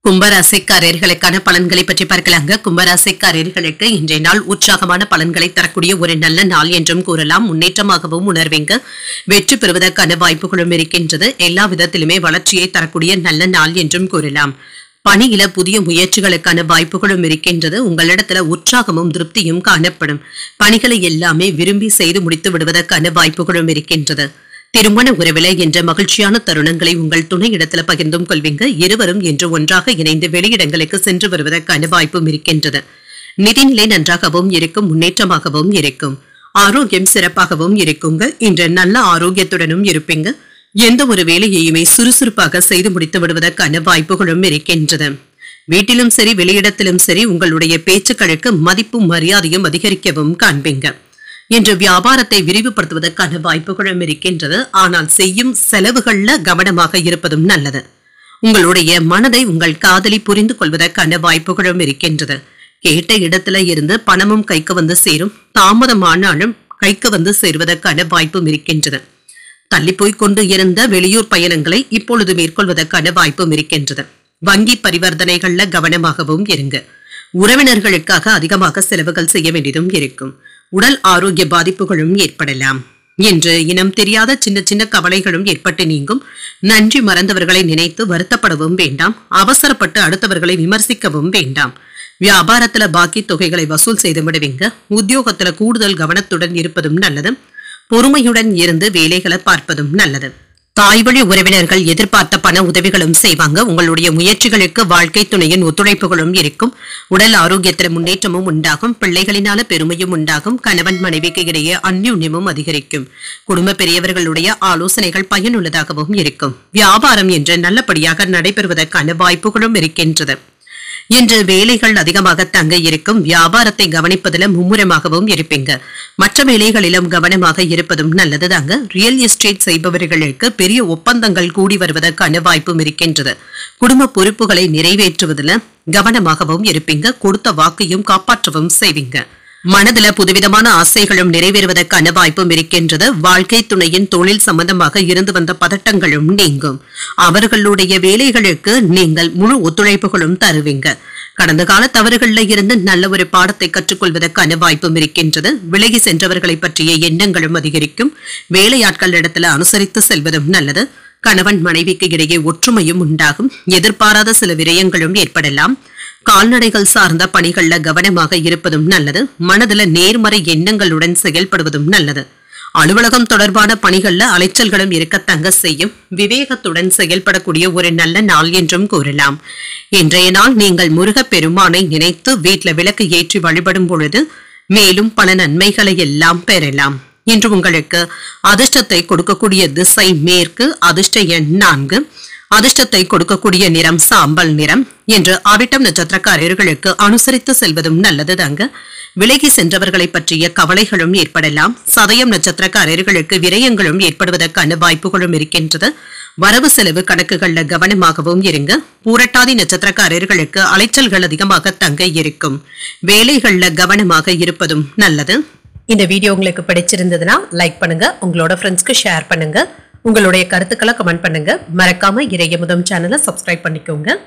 கும்பராசிக்காரர்களுக்கான பலன்களை பற்றி பார்க்கலாங்க. கும்பராசிக்காரர்களுக்கு இன்றைய நாள் உற்சாகமான பலன்களை தரக்கூடிய ஒரு நல்ல நாள் என்றும் கூறலாம். முன்னேற்றமாகவும் உணர்வீங்க. வெற்றி பெறுவதற்கான வாய்ப்புகளும் இருக்கின்றது. எல்லா விதத்திலுமே வளர்ச்சியை தரக்கூடிய நல்ல நாள் என்றும் கூறலாம். பணியில புதிய முயற்சிகளுக்கான வாய்ப்புகளும் இருக்கின்றது. உங்களிடத்துல உற்சாகமும் திருப்தியும் காணப்படும். பணிகளை எல்லாமே விரும்பி செய்து முடித்து விடுவதற்கான வாய்ப்புகளும் இருக்கின்றது. திருமண உறவில என்ற மகிழ்ச்சியான தருணங்களை உங்கள் துணை இடத்துல பகிர்ந்தும் கொள்வீங்க. இருவரும் என்று ஒன்றாக இணைந்து வெளியிடங்களுக்கு சென்று வருவதற்கான வாய்ப்பும் இருக்கின்றது. நிதிநிலை நன்றாகவும் இருக்கும். முன்னேற்றமாகவும் இருக்கும். ஆரோக்கியம் சிறப்பாகவும் இருக்குங்க. இன்று நல்ல ஆரோக்கியத்துடனும் இருப்பீங்க. எந்த ஒரு வேலையையுமே சுறுசுறுப்பாக செய்து முடித்து விடுவதற்கான வாய்ப்புகளும் இருக்கின்றது. வீட்டிலும் சரி வெளியிடத்திலும் சரி உங்களுடைய பேச்சுக்களுக்கு மதிப்பும் மரியாதையும் அதிகரிக்கவும் காண்பீங்க. இன்று வியாபாரத்தை விரிவுபடுத்துவதற்கான வாய்ப்புகளும் இருக்கின்றது. ஆனால் செய்யும் செலவுகள்ல கவனமாக இருப்பதும் நல்லது. உங்களுடைய மனதை உங்கள் காதலி புரிந்து கொள்வதற்கான வாய்ப்புகளும் இருக்கின்றது. கேட்ட இடத்துல இருந்து பணமும் கைக்கு வந்து சேரும். தாமதமானாலும் கைக்கு வந்து சேருவதற்கான வாய்ப்பும் இருக்கின்றது. தள்ளி போய் கொண்டு இருந்த வெளியூர் பயணங்களை இப்பொழுது மேற்கொள்வதற்கான வாய்ப்பும் இருக்கின்றது. வங்கி பரிவர்த்தனைகள்ல கவனமாகவும் இருங்க. உறவினர்களுக்காக அதிகமாக செலவுகள் செய்ய வேண்டியதும் இருக்கும். உடல் ஆரோக்கிய பாதிப்புகளும் ஏற்படலாம். என்று இனம் தெரியாத சின்ன சின்ன கவலைகளும் ஏற்பட்டு நீங்கும். நன்றி மறந்தவர்களை நினைத்து வருத்தப்படவும் வேண்டாம். அவசரப்பட்டு அடுத்தவர்களை விமர்சிக்கவும் வேண்டாம். வியாபாரத்துல பாக்கி தொகைகளை வசூல் செய்து விடுவீங்க. உத்தியோகத்துல கூடுதல் கவனத்துடன் இருப்பதும் நல்லது. பொறுமையுடன் இருந்து வேலைகளை பார்ப்பதும் நல்லது. தாய் வழி உறவினர்கள் எதிர்பார்த்த பண உதவிகளும் செய்வாங்க. உங்களுடைய முயற்சிகளுக்கு வாழ்க்கை துணையின் ஒத்துழைப்புகளும் இருக்கும். உடல் ஆரோக்கியத்தில் முன்னேற்றமும் உண்டாகும். பிள்ளைகளினால பெருமையும் உண்டாகும். கணவன் மனைவிக்கு இடையே அந்யோன்யமும் அதிகரிக்கும். குடும்ப பெரியவர்களுடைய ஆலோசனைகள் பயனுள்ளதாகவும் இருக்கும். வியாபாரம் என்று நல்லபடியாக நடைபெறுவதற்கான வாய்ப்புகளும் இருக்கின்றது. இன்று வேலைகள் அதிகமாக தங்க இருக்கும். வியாபாரத்தை கவனிப்பதில் மும்முரமாகவும் இருப்பீங்க. மற்ற வேலைகளிலும் கவனமாக இருப்பதும் நல்லதுதாங்க. ரியல் எஸ்டேட் செய்பவர்களுக்கு பெரிய ஒப்பந்தங்கள் கூடி வருவதற்கான வாய்ப்பும் இருக்கின்றது. குடும்ப பொறுப்புகளை நிறைவேற்றுவதில் கவனமாகவும் இருப்பீங்க. கொடுத்த வாக்கையும் காப்பாற்றவும் செய்வீங்க. மனதுல புதுவிதமான ஆசைகளும் நிறைவேறுவதற்கான வாய்ப்பும் இருக்கின்றது. வாழ்க்கை துணையின் தொழில் சம்பந்தமாக இருந்து வந்த பதட்டங்களும் நீங்கும். அவர்களுடைய வேலைகளுக்கு நீங்கள் முழு ஒத்துழைப்புகளும் தருவீங்க. கடந்த கால தவறுகள்ல இருந்து நல்ல ஒரு பாடத்தை கற்றுக்கொள்வதற்கான வாய்ப்பும் இருக்கின்றது. விலகி சென்றவர்களை பற்றிய எண்ணங்களும் அதிகரிக்கும். வேலையாட்கள் இடத்துல அனுசரித்து செல்வதும் நல்லது. கணவன் மனைவிக்கு இடையே ஒற்றுமையும் உண்டாகும். எதிர்பாராத சில விரயங்களும் ஏற்படலாம். கால்நடைகள் சார்ந்த பணிகள்ல கவனமாக இருப்பதும் நல்லது. மனதுல நேர்மறை எண்ணங்களுடன் செயல்படுவதும் நல்லது. அலுவலகம் தொடர்பான பணிகள்ல அலைச்சல்களும் இருக்கத்தங்க செய்யும். விவேகத்துடன் செயல்படக்கூடிய ஒரு நல்ல நாள் என்றும் கூறலாம். இன்றைய நாள் நீங்கள் முருகப் பெருமானை நினைத்து வீட்டில் விளக்கு ஏற்றி வழிபடும் பொழுது மேலும் பல நன்மைகளை எல்லாம் பெறலாம். இன்று உங்களுக்கு அதிர்ஷ்டத்தை கொடுக்கக்கூடிய திசை மேற்கு, அதிர்ஷ்ட எண் 4, அதிர்ஷ்டத்தை கொடுக்கக்கூடிய நிறம் சாம்பல் நிறம். என்று அவிட்டம் நட்சத்திரக்காரர்களுக்கு அனுசரித்து செல்வதும் நல்லது தாங்க. விலகி சென்றவர்களை பற்றிய கவலைகளும் ஏற்படலாம். சதயம் நட்சத்திரக்காரர்களுக்கு விரயங்களும் ஏற்படுவதற்கான வாய்ப்புகளும் இருக்கின்றது. வரவு செலவு கணக்குகள்ல கவனமாகவும் இருங்க. பூரட்டாதி நட்சத்திரக்காரர்களுக்கு அலைச்சல்கள் அதிகமாக தங்க இருக்கும். வேலைகள்ல கவனமாக இருப்பதும் நல்லது. இந்த வீடியோ உங்களுக்கு பிடிச்சிருந்ததுன்னா லைக் பண்ணுங்க, உங்களோட ஃப்ரெண்ட்ஸ்க்கு ஷேர் பண்ணுங்க, உங்களுடைய கருத்துக்களை கமெண்ட் பண்ணுங்க. மறக்காம இறையமுதம் சேனலை சப்ஸ்கிரைப் பண்ணிக்கோங்க.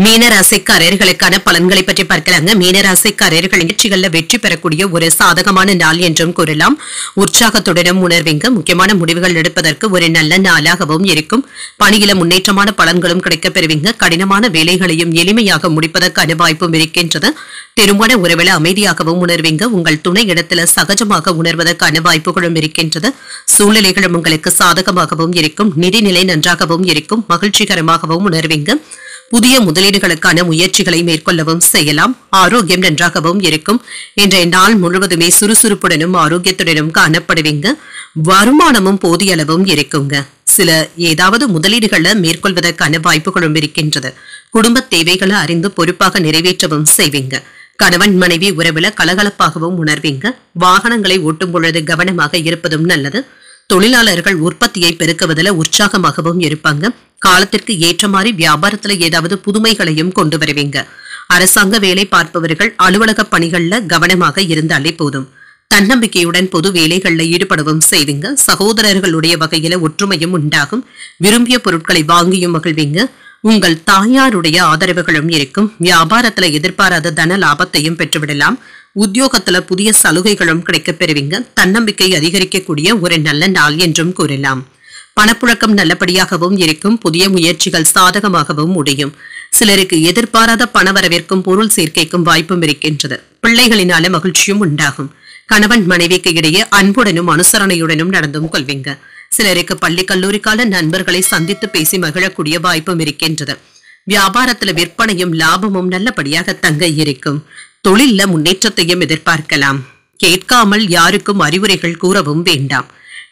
மீனராசிக்காரர்களுக்கான பலன்களை பற்றி பார்க்கலாங்க. மீனராசிக்காரர்கள் நிகழ்ச்சிகள்ல வெற்றி பெறக்கூடிய ஒரு சாதகமான நாள் என்றும் கூறலாம். உற்சாகத்துடனும் உணர்வீங்க. முக்கியமான முடிவுகள் எடுப்பதற்கு ஒரு நல்ல நாளாகவும் இருக்கும். பணியில முன்னேற்றமான பலன்களும் கிடைக்கப் பெறுவீங்க. கடினமான வேலைகளையும் எளிமையாக முடிப்பதற்கான வாய்ப்பும் இருக்கின்றது. திருமண உறவுல அமைதியாகவும் உணர்வீங்க. உங்கள் துணை இடத்துல சகஜமாக உணர்வதற்கான வாய்ப்புகளும் இருக்கின்றது. சூழ்நிலைகளும் உங்களுக்கு சாதகமாகவும் இருக்கும். நிதிநிலை நன்றாகவும் இருக்கும். மகிழ்ச்சிகரமாகவும் உணர்வீங்க. புதிய முதலீடுகளுக்கான முயற்சிகளை மேற்கொள்ளவும் செய்யலாம். ஆரோக்கியம் நன்றாகவும் இருக்கும். இன்றைய நாள் முழுவதுமே சுறுசுறுப்புடனும் ஆரோக்கியத்துடனும் காணப்படுவீங்க. வருமானமும் போதிய அளவும் இருக்குங்க. சில ஏதாவது முதலீடுகளை மேற்கொள்வதற்கான வாய்ப்புகளும் இருக்கின்றது. குடும்ப தேவைகளை அறிந்து பொறுப்பாக நிறைவேற்றவும் செய்வீங்க. கணவன் மனைவி உறவுல கலகலப்பாகவும் உணர்வீங்க. வாகனங்களை ஓட்டும் பொழுது கவனமாக இருப்பதும் நல்லது. தொழிலாளர்கள் உற்பத்தியை பெருக்குவதில் உற்சாகமாகவும் இருப்பாங்க. காலத்திற்கு ஏற்ற மாதிரி வியாபாரத்துல ஏதாவது புதுமைகளையும் கொண்டு வருவீங்க. அரசாங்க வேலை பார்ப்பவர்கள் அலுவலக பணிகள்ல கவனமாக இருந்தாலே போதும். தன்னம்பிக்கையுடன் பொது வேலைகள்ல ஈடுபடவும் செய்வீங்க. சகோதரர்களுடைய வகையில ஒற்றுமையும் உண்டாகும். விரும்பிய பொருட்களை வாங்கியும் மகிழ்வீங்க. உங்கள் தாயாருடைய ஆதரவுகளும் இருக்கும். வியாபாரத்துல எதிர்பாராத தன லாபத்தையும் பெற்றுவிடலாம். உத்தியோகத்துல புதிய சலுகைகளும் கிடைக்கப் பெறுவீங்க. தன்னம்பிக்கை அதிகரிக்கக்கூடிய ஒரு நல்ல நாள் என்றும் கூறலாம். பணப்புழக்கம் நல்லபடியாகவும் இருக்கும். புதிய முயற்சிகள் சாதகமாகவும் முடியும். சிலருக்கு எதிர்பாராத பணவரவிற்கும் பொருள் சேர்க்கைக்கும் வாய்ப்பும் இருக்கின்றது. பிள்ளைகளினால மகிழ்ச்சியும் உண்டாகும். கணவன் மனைவிக்கு இடையே அன்புடனும் அனுசரணையுடனும் நடந்தும் கொள்வீங்க. சிலருக்கு பள்ளி கல்லூரி கால நண்பர்களை சந்தித்து பேசி மகிழக்கூடிய வாய்ப்பும் இருக்கின்றது. வியாபாரத்துல விற்பனையும் லாபமும் நல்லபடியாக தங்க இருக்கும். தொழில்ல முன்னேற்றத்தையும் எதிர்பார்க்கலாம். கேட்காமல் யாருக்கும் அறிவுரைகள் கூறவும் வேண்டாம்.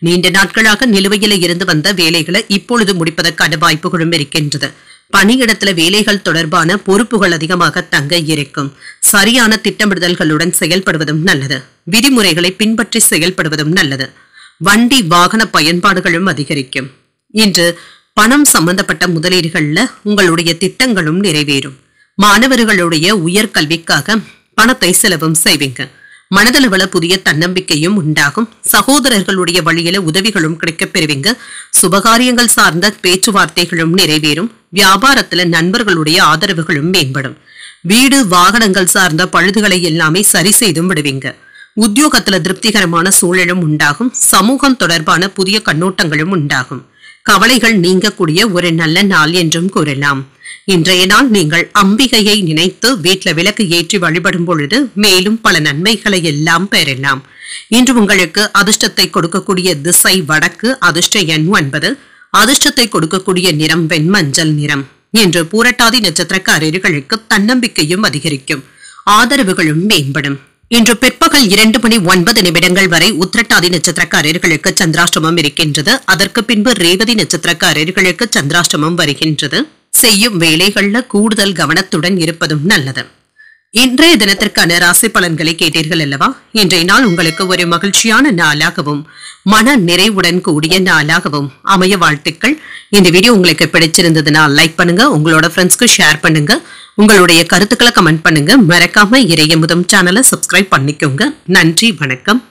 நீண்ட நாட்களாக நிலுவையில இருந்து வந்த வேலைகளை இப்பொழுது முடிப்பதற்கான வாய்ப்புகளும் இருக்கின்றது. பணியிடத்துல வேலைகள் தொடர்பான பொறுப்புகள் அதிகமாக தங்க இருக்கும். சரியான திட்டமிடுதல்களுடன் செயல்படுவதும் நல்லது. விதிமுறைகளை பின்பற்றி செயல்படுவதும் நல்லது. வண்டி வாகன பயன்பாடுகளும் அதிகரிக்கும். இன்று பணம் சம்பந்தப்பட்ட முதலீடுகள்ல உங்களுடைய திட்டங்களும் நிறைவேறும். மாணவர்களுடைய உயர்கல்விக்காக பணத்தை செலவும் செய்வீங்க. மனதளவுல புதிய தன்னம்பிக்கையும் உண்டாகும். சகோதரர்களுடைய வழியில உதவிகளும் கிடைக்கப் பெறுவீங்க. சுபகாரியங்கள் சார்ந்த பேச்சுவார்த்தைகளும் நிறைவேறும். வியாபாரத்துல நண்பர்களுடைய ஆதரவுகளும் மேம்படும். வீடு வாகனங்கள் சார்ந்த பழுதுகளை எல்லாமே சரி செய்தும் விடுவீங்க. உத்தியோகத்துல திருப்திகரமான சூழலும் உண்டாகும். சமூகம் தொடர்பான புதிய கண்ணோட்டங்களும் உண்டாகும். கவலைகள் நீங்கக்கூடிய ஒரு நல்ல நாள் என்றும் கூறலாம். இன்றைய நாள் நீங்கள் அம்பிகையை நினைத்து வீட்டுல விளக்கு ஏற்றி வழிபடும் பொழுது மேலும் பல நன்மைகளை எல்லாம் பெறலாம். இன்று உங்களுக்கு அதிர்ஷ்டத்தை கொடுக்கக்கூடிய திசை வடக்கு. அதிர்ஷ்ட எண் 9. அதிர்ஷ்டத்தை கொடுக்கக்கூடிய நிறம் வெண்மஞ்சள் நிறம். இன்று பூரட்டாதி நட்சத்திரக்காரர்களுக்கு தன்னம்பிக்கையும் அதிகரிக்கும். ஆதரவுகளும் மேம்படும். இன்று பிற்பகல் 2:09 வரை உத்திரட்டாதி நட்சத்திரக்காரர்களுக்கு சந்திராஷ்டமம் இருக்கின்றது. அதற்கு பின்பு ரேவதி நட்சத்திரக்காரர்களுக்கு சந்திராஷ்டமம் வருகின்றது. செய்யும் வேலைகள்ல கூடுதல் கவனத்துடன் இருப்பதும் நல்லது. இன்றைய தினத்திற்கான ராசி பலன்களை கேட்டீர்கள் அல்லவா? இன்றைய நாள் உங்களுக்கு ஒரு மகிழ்ச்சியான நாளாகவும் மன நிறைவுடன் கூடிய நாளாகவும் அமைய வாழ்த்துக்கள். இந்த வீடியோ உங்களுக்கு பிடிச்சிருந்ததுன்னா லைக் பண்ணுங்க, உங்களோட ஃப்ரெண்ட்ஸ்க்கு ஷேர் பண்ணுங்க, உங்களுடைய கருத்துக்களை கமெண்ட் பண்ணுங்க. மறக்காம இறையமுதம் சேனலை சப்ஸ்கிரைப் பண்ணிக்கோங்க. நன்றி, வணக்கம்.